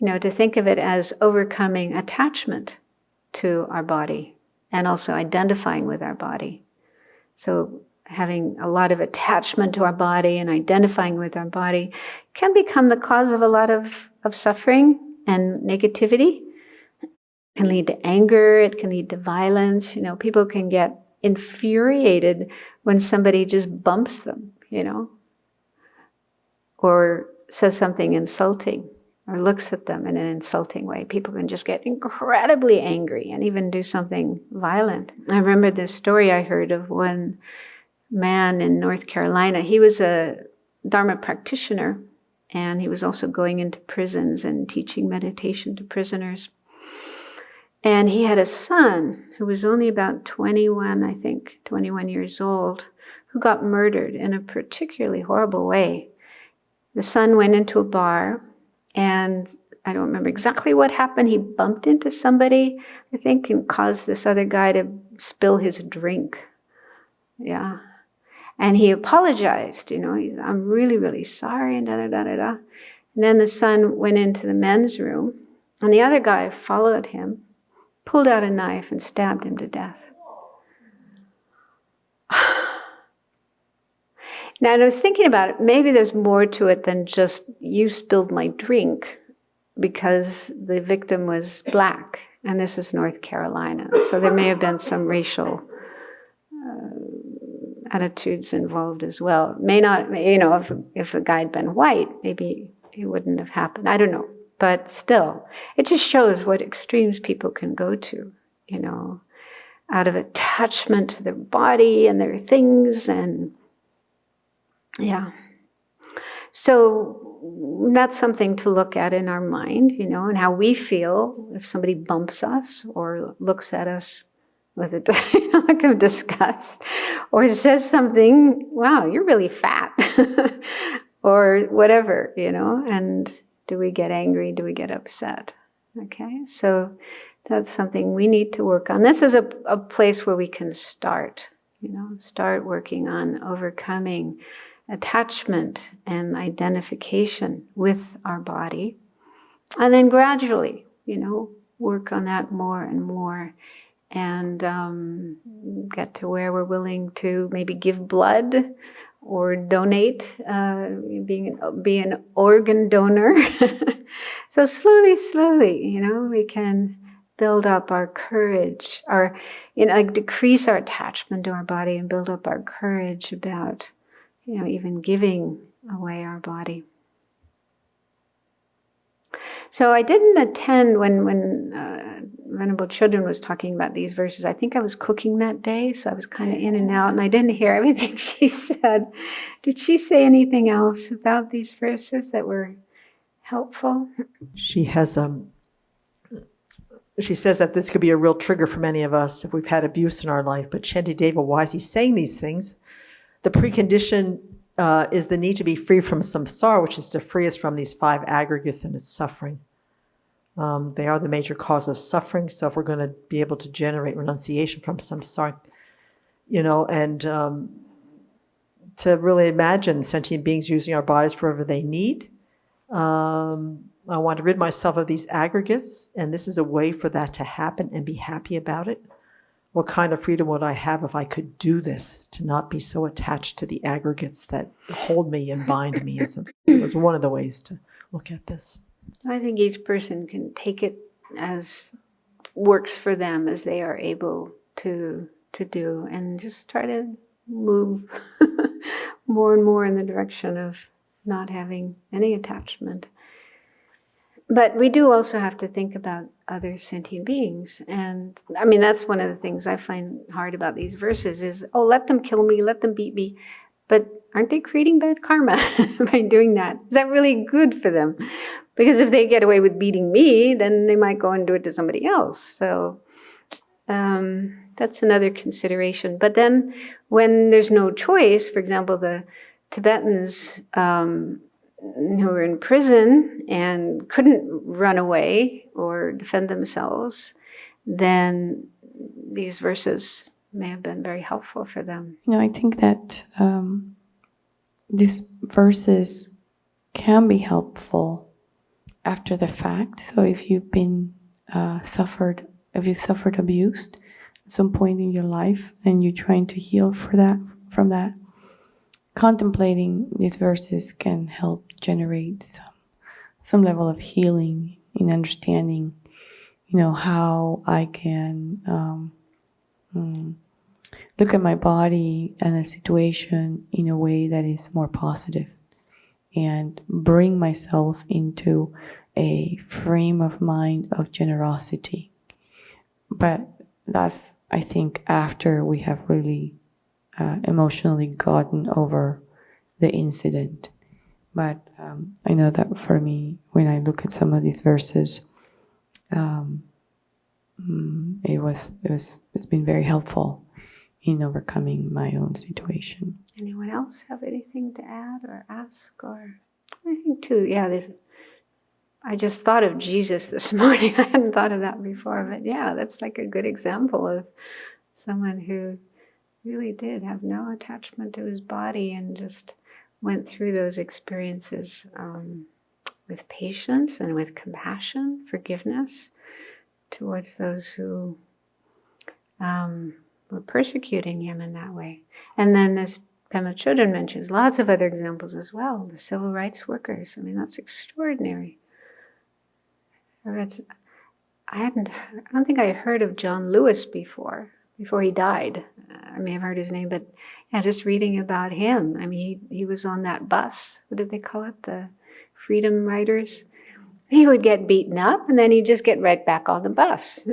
to think of it as overcoming attachment to our body and also identifying with our body. So having a lot of attachment to our body and identifying with our body can become the cause of a lot of suffering and negativity. It can lead to anger, it can lead to violence. People can get infuriated when somebody just bumps them, or says something insulting, or looks at them in an insulting way. People can just get incredibly angry and even do something violent. I remember this story I heard of one man in North Carolina. He was a Dharma practitioner, and he was also going into prisons and teaching meditation to prisoners. And he had a son who was only about 21 years old, who got murdered in a particularly horrible way. The son went into a bar, and I don't remember exactly what happened. He bumped into somebody, I think, and caused this other guy to spill his drink. Yeah. And he apologized, I'm really, really sorry, and da-da-da-da-da. And then the son went into the men's room, and the other guy followed him, pulled out a knife, and stabbed him to death. Now, and I was thinking about it, maybe there's more to it than just, you spilled my drink, because the victim was black, and this is North Carolina. So there may have been some racial attitudes involved as well. May not, if the guy had been white, maybe it wouldn't have happened. I don't know. But still, it just shows what extremes people can go to, out of attachment to their body and their things, and yeah. So that's something to look at in our mind, and how we feel if somebody bumps us or looks at us with a look of disgust, or says something, wow, you're really fat, or whatever, and do we get angry? Do we get upset? Okay, so that's something we need to work on. This is a place where we can start working on overcoming attachment and identification with our body. And then gradually, work on that more and more, and get to where we're willing to maybe give blood or donate, be an organ donor. So slowly, we can build up our courage, or decrease our attachment to our body and build up our courage about even giving away our body. So I didn't attend when Venerable Children was talking about these verses. I think I was cooking that day, so I was kind of in and out, and I didn't hear everything she said. Did she say anything else about these verses that were helpful? She has she says that this could be a real trigger for many of us if we've had abuse in our life. But Shantideva, why is he saying these things? The precondition is the need to be free from samsara, which is to free us from these 5 aggregates and its suffering. They are the major cause of suffering. So if we're going to be able to generate renunciation from samsara, and to really imagine sentient beings using our bodies for whatever they need. I want to rid myself of these aggregates, and this is a way for that to happen and be happy about it. What kind of freedom would I have if I could do this, to not be so attached to the aggregates that hold me and bind me? It was one of the ways to look at this. I think each person can take it as works for them, as they are able to do, and just try to move more and more in the direction of not having any attachment. But we do also have to think about other sentient beings. And that's one of the things I find hard about these verses is, let them kill me, let them beat me. But aren't they creating bad karma by doing that? Is that really good for them? Because if they get away with beating me, then they might go and do it to somebody else. So that's another consideration. But then when there's no choice, for example, the Tibetans who were in prison and couldn't run away or defend themselves, then these verses may have been very helpful for them. I think that these verses can be helpful after the fact. So if you've been suffered abuse at some point in your life and you're trying to heal from that, contemplating these verses can help generate some level of healing in understanding, how I can look at my body and a situation in a way that is more positive and bring myself into a frame of mind of generosity. But that's, I think, after we have really emotionally gotten over the incident. But I know that for me, when I look at some of these verses, it's been very helpful in overcoming my own situation. Anyone else have anything to add or ask? Or I think too, yeah, I just thought of Jesus this morning. I hadn't thought of that before, but yeah, that's like a good example of someone who really did have no attachment to his body and just went through those experiences with patience and with compassion, forgiveness towards those who were persecuting him in that way. And then, as Pema Chodron mentions, lots of other examples as well. The civil rights workers. I mean, that's extraordinary. I don't think I had heard of John Lewis before he died. I may have heard his name, but yeah, just reading about him. I mean, he was on that bus. What did they call it? The Freedom Riders. He would get beaten up and then he'd just get right back on the bus.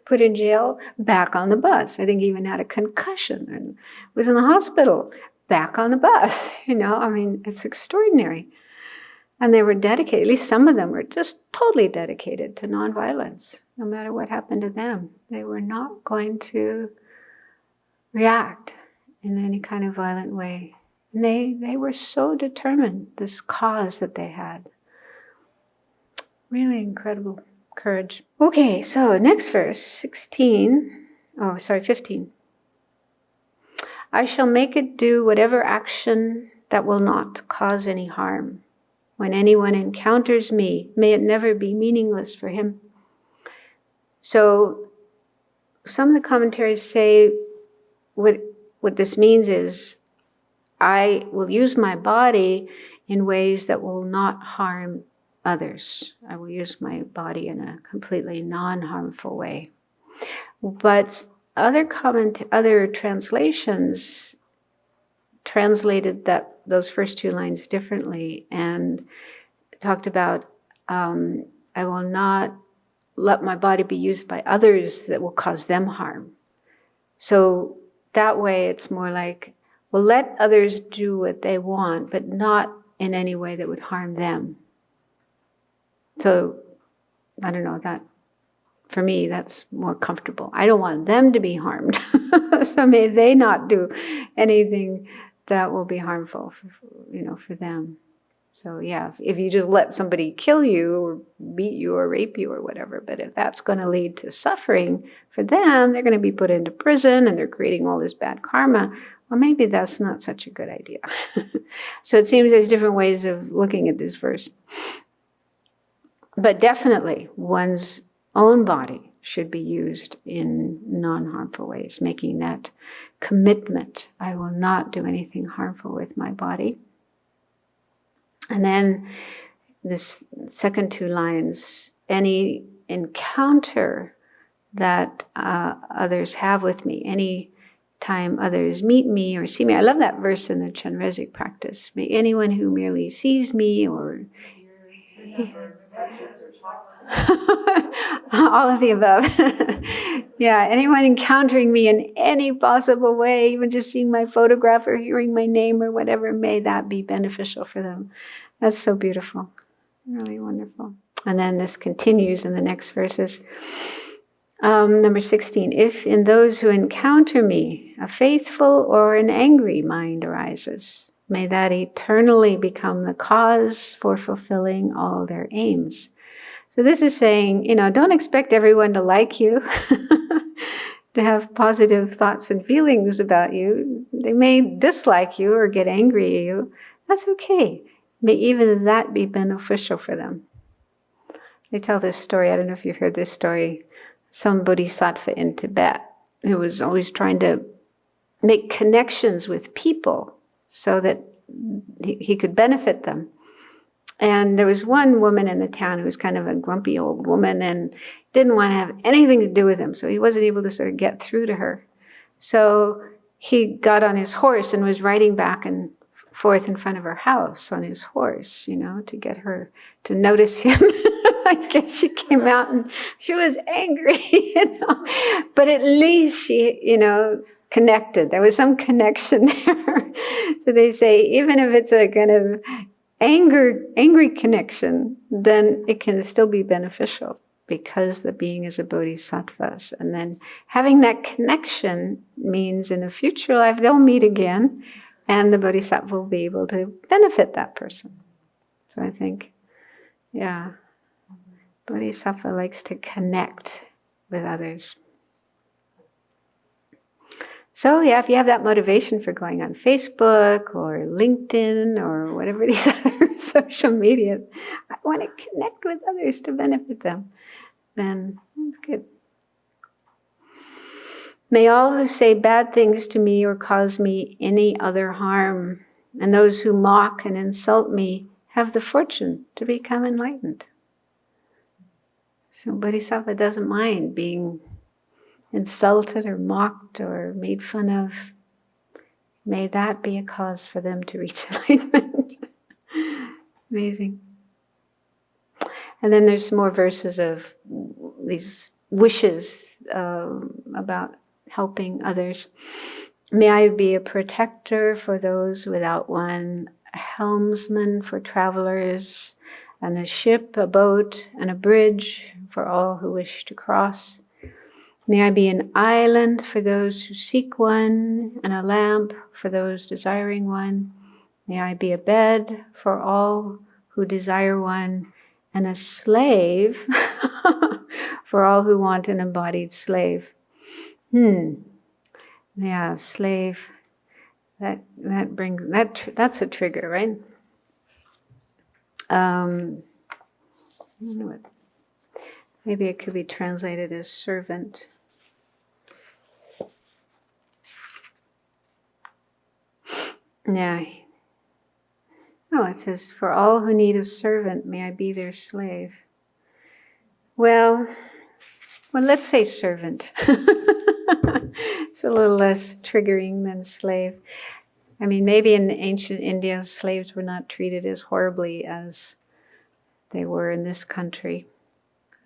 Put in jail, back on the bus. I think he even had a concussion and was in the hospital, back on the bus. I mean, it's extraordinary. And they were dedicated, at least some of them were just totally dedicated to nonviolence, no matter what happened to them. They were not going to react in any kind of violent way. And they were so determined, this cause that they had. Really incredible courage. Okay, so next verse, 15. I shall make it do whatever action that will not cause any harm. When anyone encounters me, may it never be meaningless for him. So some of the commentaries say what this means is I will use my body in ways that will not harm others. I will use my body in a completely non-harmful way. But other translations translated those first two lines differently and talked about I will not let my body be used by others that will cause them harm. So that way it's more like, well, let others do what they want, but not in any way that would harm them. So, I don't know, that for me, that's more comfortable. I don't want them to be harmed. So may they not do anything that will be harmful for them. So yeah, if you just let somebody kill you or beat you or rape you or whatever, but if that's going to lead to suffering for them, they're going to be put into prison and they're creating all this bad karma. Well, maybe that's not such a good idea. So it seems there's different ways of looking at this verse. But definitely, one's own body should be used in non-harmful ways, making that commitment. I will not do anything harmful with my body. And then this second two lines, any encounter that others have with me, any time others meet me or see me. I love that verse in the Chenrezig practice. May anyone who merely sees me or all of the above. Yeah, anyone encountering me in any possible way, even just seeing my photograph or hearing my name or whatever, may that be beneficial for them. That's so beautiful. Really wonderful. And then this continues in the next verses. Number 16, if in those who encounter me, a faithful or an angry mind arises, may that eternally become the cause for fulfilling all their aims. So this is saying, don't expect everyone to like you, to have positive thoughts and feelings about you. They may dislike you or get angry at you. That's okay. May even that be beneficial for them. They tell this story, I don't know if you've heard this story, some Bodhisattva in Tibet who was always trying to make connections with people so that he could benefit them. And there was one woman in the town who was kind of a grumpy old woman and didn't want to have anything to do with him. So he wasn't able to sort of get through to her. So he got on his horse and was riding back and forth in front of her house on his horse, to get her to notice him. I guess she came out and she was angry, But at least she, connected. There was some connection there. So they say, even if it's a kind of angry connection, then it can still be beneficial. because the being is a bodhisattva. And then having that connection means in a future life they'll meet again and the bodhisattva will be able to benefit that person. So I think, yeah, bodhisattva likes to connect with others. So yeah, if you have that motivation for going on Facebook or LinkedIn or whatever these other social media, I want to connect with others to benefit them, then that's good. May all who say bad things to me or cause me any other harm, and those who mock and insult me, have the fortune to become enlightened. So Bodhisattva doesn't mind being insulted or mocked or made fun of. May that be a cause for them to reach enlightenment. Amazing. And then there's more verses of these wishes about helping others. May I be a protector for those without one, a helmsman for travelers, and a ship, a boat, and a bridge for all who wish to cross. May I be an island for those who seek one, and a lamp for those desiring one. May I be a bed for all who desire one, and a slave for all who want an embodied slave. Yeah, slave. That brings that's a trigger, right? I don't know what. Maybe it could be translated as servant. Yeah. Oh, it says, for all who need a servant, may I be their slave. Well, let's say servant. It's a little less triggering than slave. I mean, maybe in ancient India, slaves were not treated as horribly as they were in this country.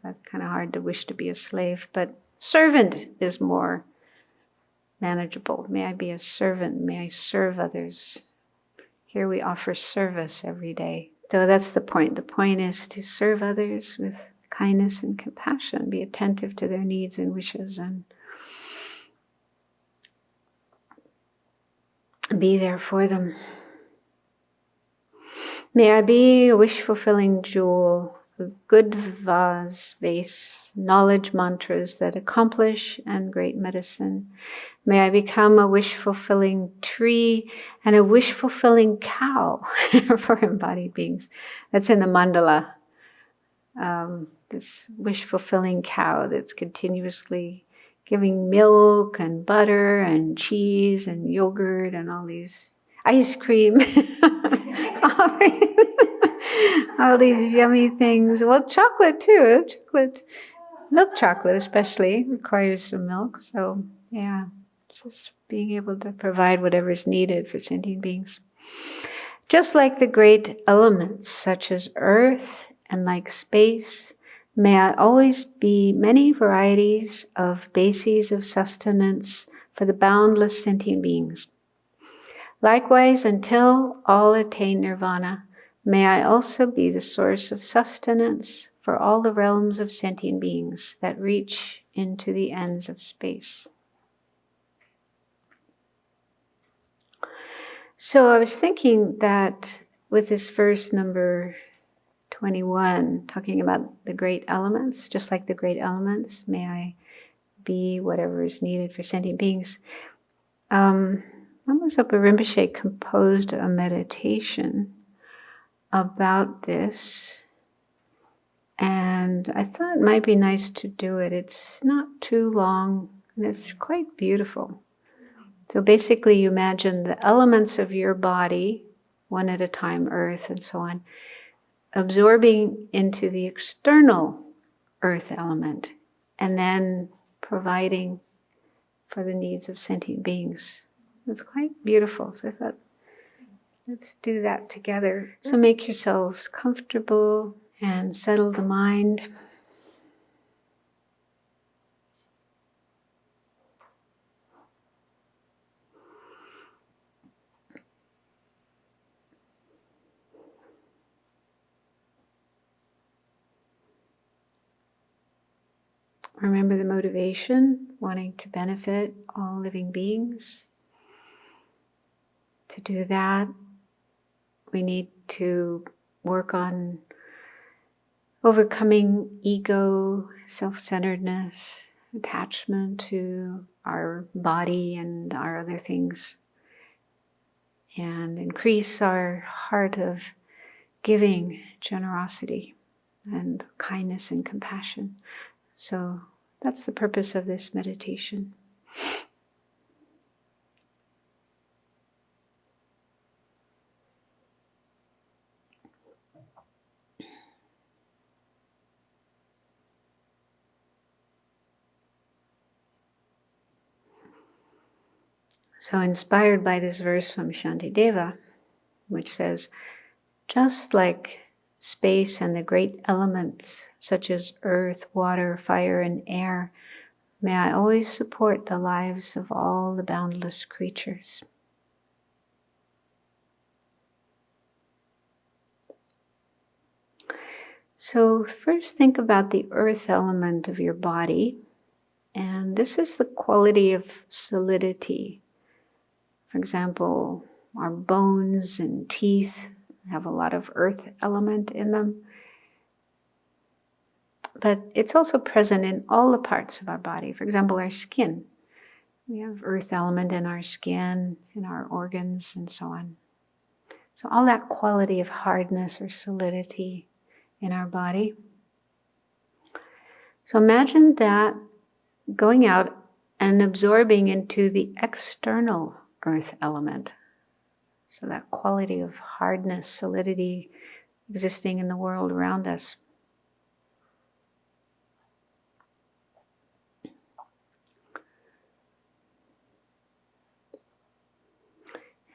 That's kind of hard to wish to be a slave, but servant is more manageable. May I be a servant. May I serve others. Here we offer service every day. So that's the point. The point is to serve others with kindness and compassion, be attentive to their needs and wishes, and be there for them. May I be a wish-fulfilling jewel, a good vase, knowledge mantras that accomplish, and great medicine. May I become a wish-fulfilling tree and a wish-fulfilling cow for embodied beings. That's in the mandala. This wish-fulfilling cow that's continuously giving milk and butter and cheese and yogurt and all these ice cream. all these yummy things. Well, chocolate too. Milk chocolate especially requires some milk. So yeah, just being able to provide whatever is needed for sentient beings. Just like the great elements such as earth and like space, may I always be many varieties of bases of sustenance for the boundless sentient beings. Likewise, until all attain nirvana, may I also be the source of sustenance for all the realms of sentient beings that reach into the ends of space. So I was thinking that with this verse number 21, talking about the great elements, just like the great elements, may I be whatever is needed for sentient beings. Amitabha Rinpoche composed a meditation about this, and I thought it might be nice to do it. It's not too long, and it's quite beautiful. So basically you imagine the elements of your body, one at a time, earth and so on, absorbing into the external earth element, and then providing for the needs of sentient beings. It's quite beautiful. So I thought, let's do that together. So make yourselves comfortable and settle the mind. Remember the motivation, wanting to benefit all living beings. To do that, we need to work on overcoming ego, self-centeredness, attachment to our body and our other things, and increase our heart of giving, generosity, and kindness and compassion. So that's the purpose of this meditation. So inspired by this verse from Shantideva, which says, just like space and the great elements such as earth, water, fire, and air, may I always support the lives of all the boundless creatures. So first think about the earth element of your body, and this is the quality of solidity. For example, our bones and teeth have a lot of earth element in them. But it's also present in all the parts of our body. For example, our skin. We have earth element in our skin, in our organs, and so on. So all that quality of hardness or solidity in our body. So imagine that going out and absorbing into the external earth element. So that quality of hardness, solidity existing in the world around us.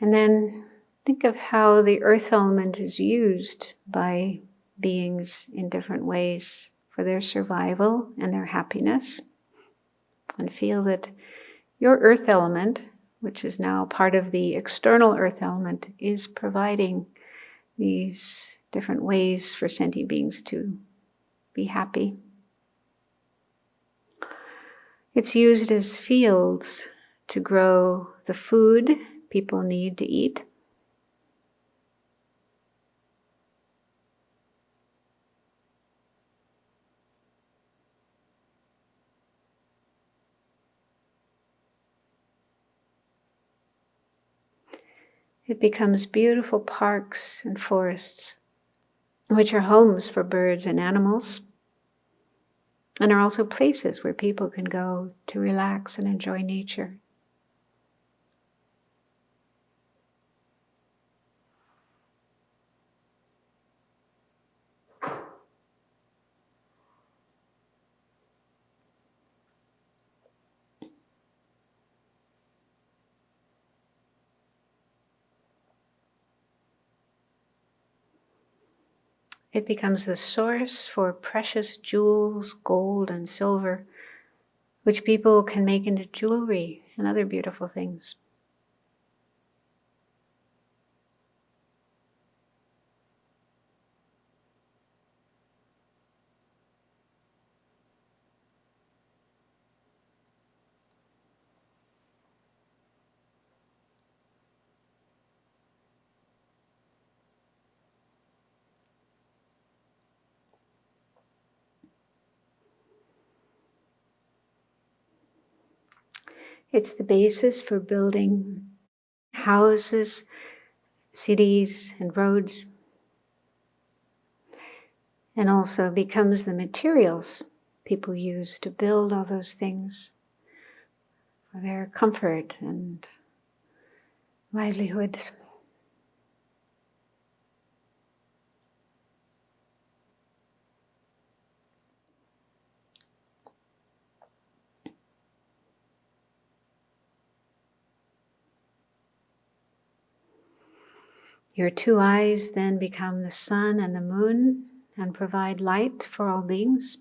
And then think of how the earth element is used by beings in different ways for their survival and their happiness. And feel that your earth element, which is now part of the external earth element, is providing these different ways for sentient beings to be happy. It's used as fields to grow the food people need to eat. It becomes beautiful parks and forests, which are homes for birds and animals, and are also places where people can go to relax and enjoy nature. It becomes the source for precious jewels, gold and silver, which people can make into jewelry and other beautiful things. It's the basis for building houses, cities, and roads, and also becomes the materials people use to build all those things for their comfort and livelihood. Your two eyes then become the sun and the moon and provide light for all beings.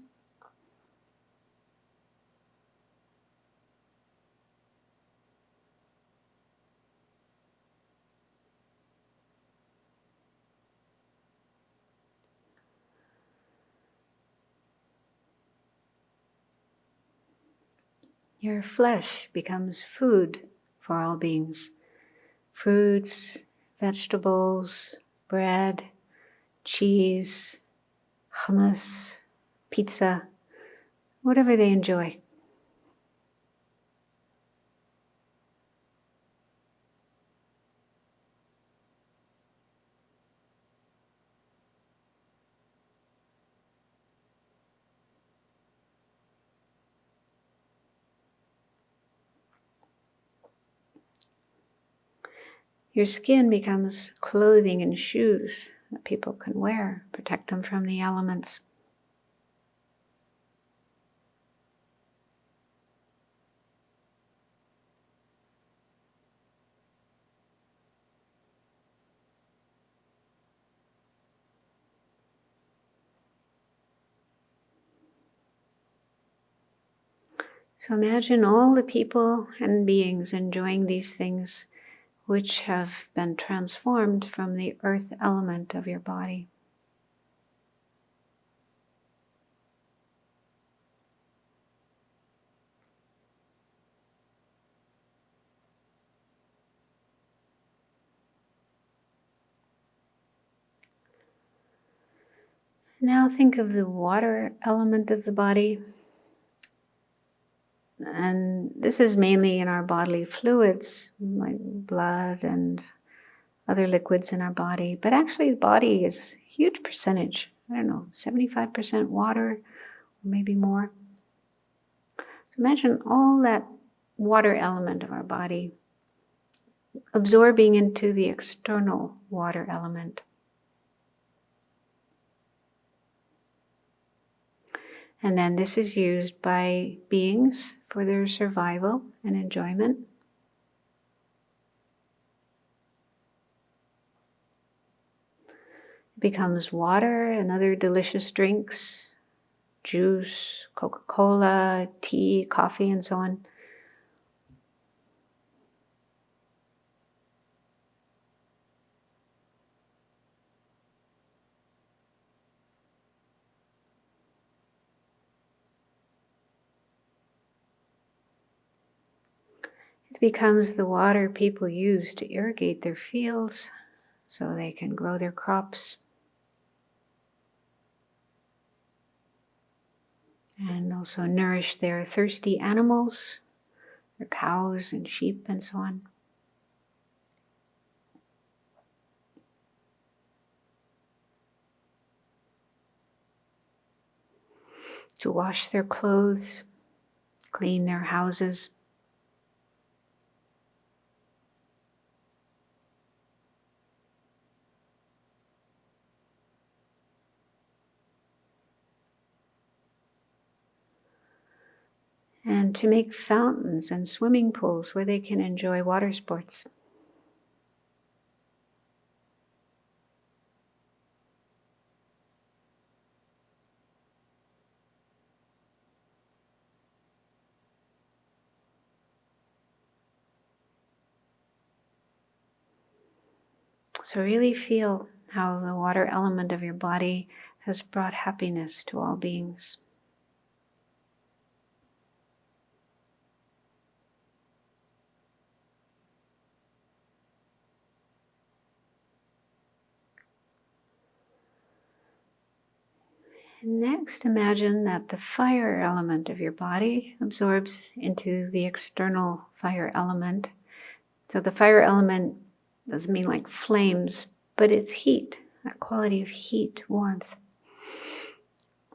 Your flesh becomes food for all beings. Fruits, vegetables, bread, cheese, hummus, pizza, whatever they enjoy. Your skin becomes clothing and shoes that people can wear, protect them from the elements. So imagine all the people and beings enjoying these things which have been transformed from the earth element of your body. Now think of the water element of the body. And this is mainly in our bodily fluids, like blood and other liquids in our body. But actually the body is a huge percentage. I don't know, 75% water, or maybe more. So imagine all that water element of our body absorbing into the external water element. And then this is used by beings for their survival and enjoyment. It becomes water and other delicious drinks, juice, Coca-Cola, tea, coffee, and so on. It becomes the water people use to irrigate their fields so they can grow their crops. And also nourish their thirsty animals, their cows and sheep and so on. To wash their clothes, clean their houses. And to make fountains and swimming pools where they can enjoy water sports. So really feel how the water element of your body has brought happiness to all beings. And next, imagine that the fire element of your body absorbs into the external fire element. So the fire element doesn't mean like flames, but it's heat, that quality of heat, warmth.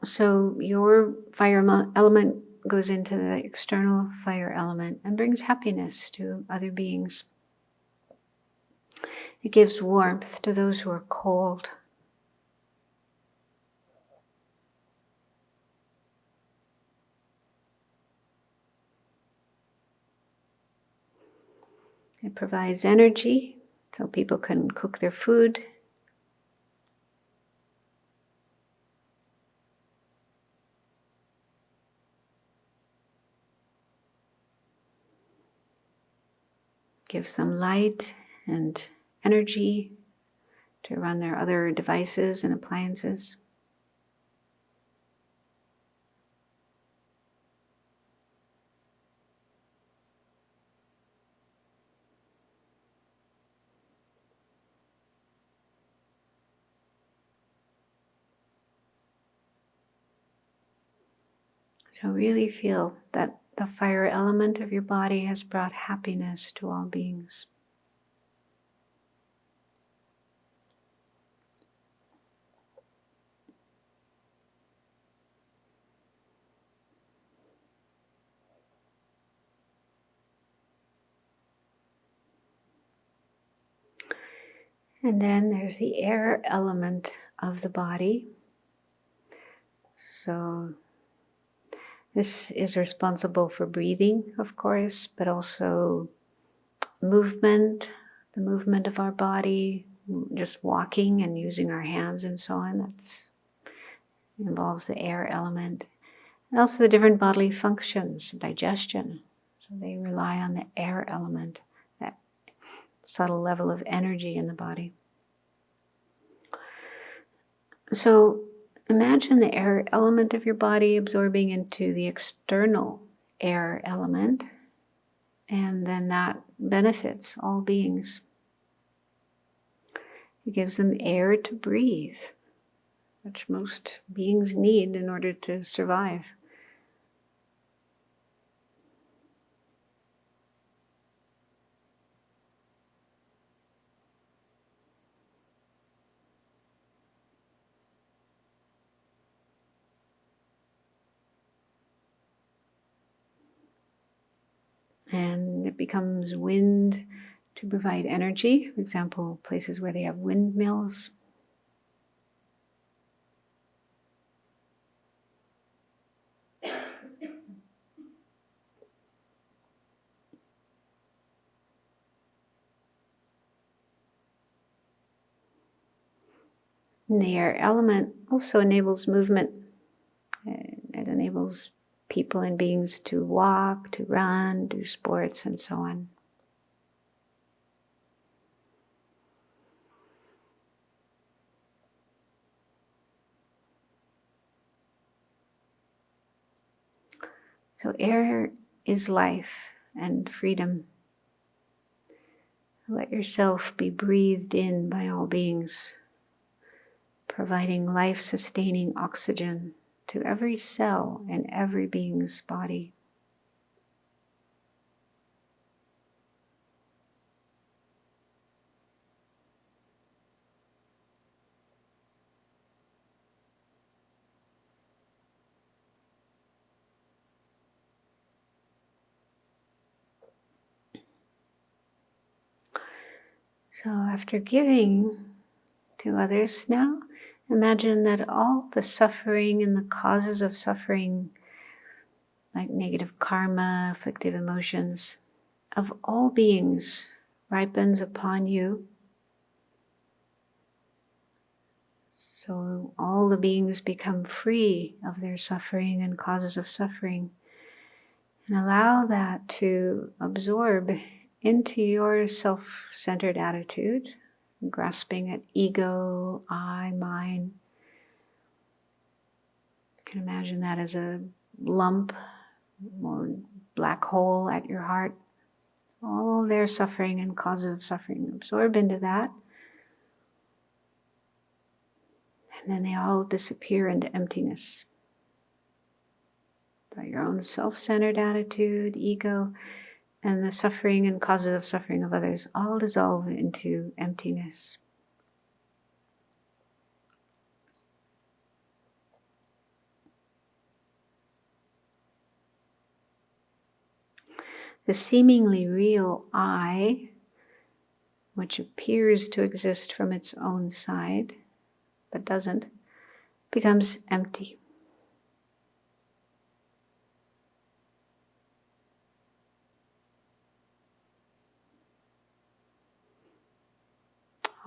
So your fire element goes into the external fire element and brings happiness to other beings. It gives warmth to those who are cold. It provides energy so people can cook their food. Gives them light and energy to run their other devices and appliances. So really feel that the fire element of your body has brought happiness to all beings. And then there's the air element of the body. So this is responsible for breathing, of course, but also movement, the movement of our body, just walking and using our hands and so on. That involves the air element. And also the different bodily functions, digestion. So they rely on the air element, that subtle level of energy in the body. So imagine the air element of your body absorbing into the external air element, and then that benefits all beings. It gives them air to breathe, which most beings need in order to survive. And it becomes wind to provide energy. For example, places where they have windmills. And the air element also enables movement. It enables people and beings to walk, to run, do sports, and so on. So air is life and freedom. Let yourself be breathed in by all beings, providing life-sustaining oxygen to every cell in every being's body. So after giving to others now, imagine that all the suffering and the causes of suffering, like negative karma, afflictive emotions, of all beings ripens upon you. So all the beings become free of their suffering and causes of suffering. And allow that to absorb into your self-centered attitude, grasping at ego, I, mine. You can imagine that as a lump or black hole at your heart. All their suffering and causes of suffering, absorb into that. And then they all disappear into emptiness. By your own self-centered attitude, ego, and the suffering and causes of suffering of others all dissolve into emptiness. The seemingly real I, which appears to exist from its own side, but doesn't, becomes empty.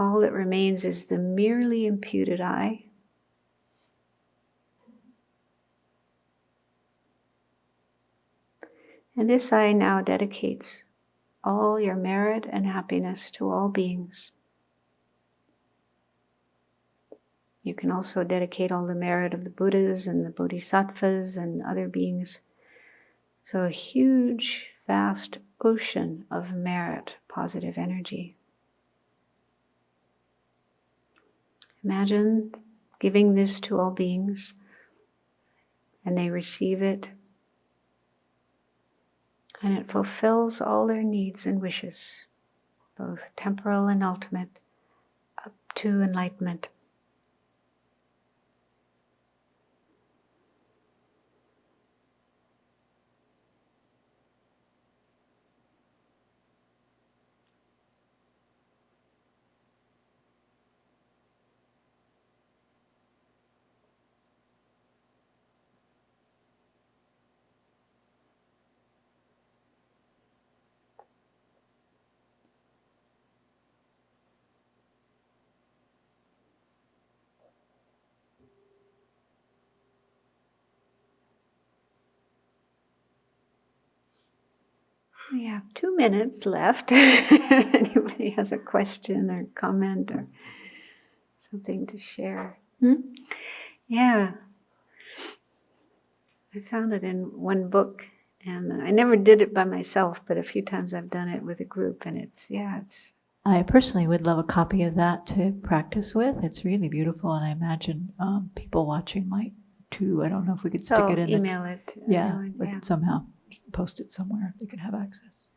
All that remains is the merely imputed I. And this I now dedicates all your merit and happiness to all beings. You can also dedicate all the merit of the Buddhas and the Bodhisattvas and other beings. So a huge, vast ocean of merit, positive energy. Imagine giving this to all beings, and they receive it And it fulfills all their needs and wishes, both temporal and ultimate, up to enlightenment. We have 2 minutes left. Anybody has a question or comment or something to share? Yeah. I found it in one book, and I never did it by myself, but a few times I've done it with a group, and it's. I personally would love a copy of that to practice with. It's really beautiful, and I imagine people watching might too. I don't know if we could stick So it in. email it to everyone, but somehow post it somewhere they can have access.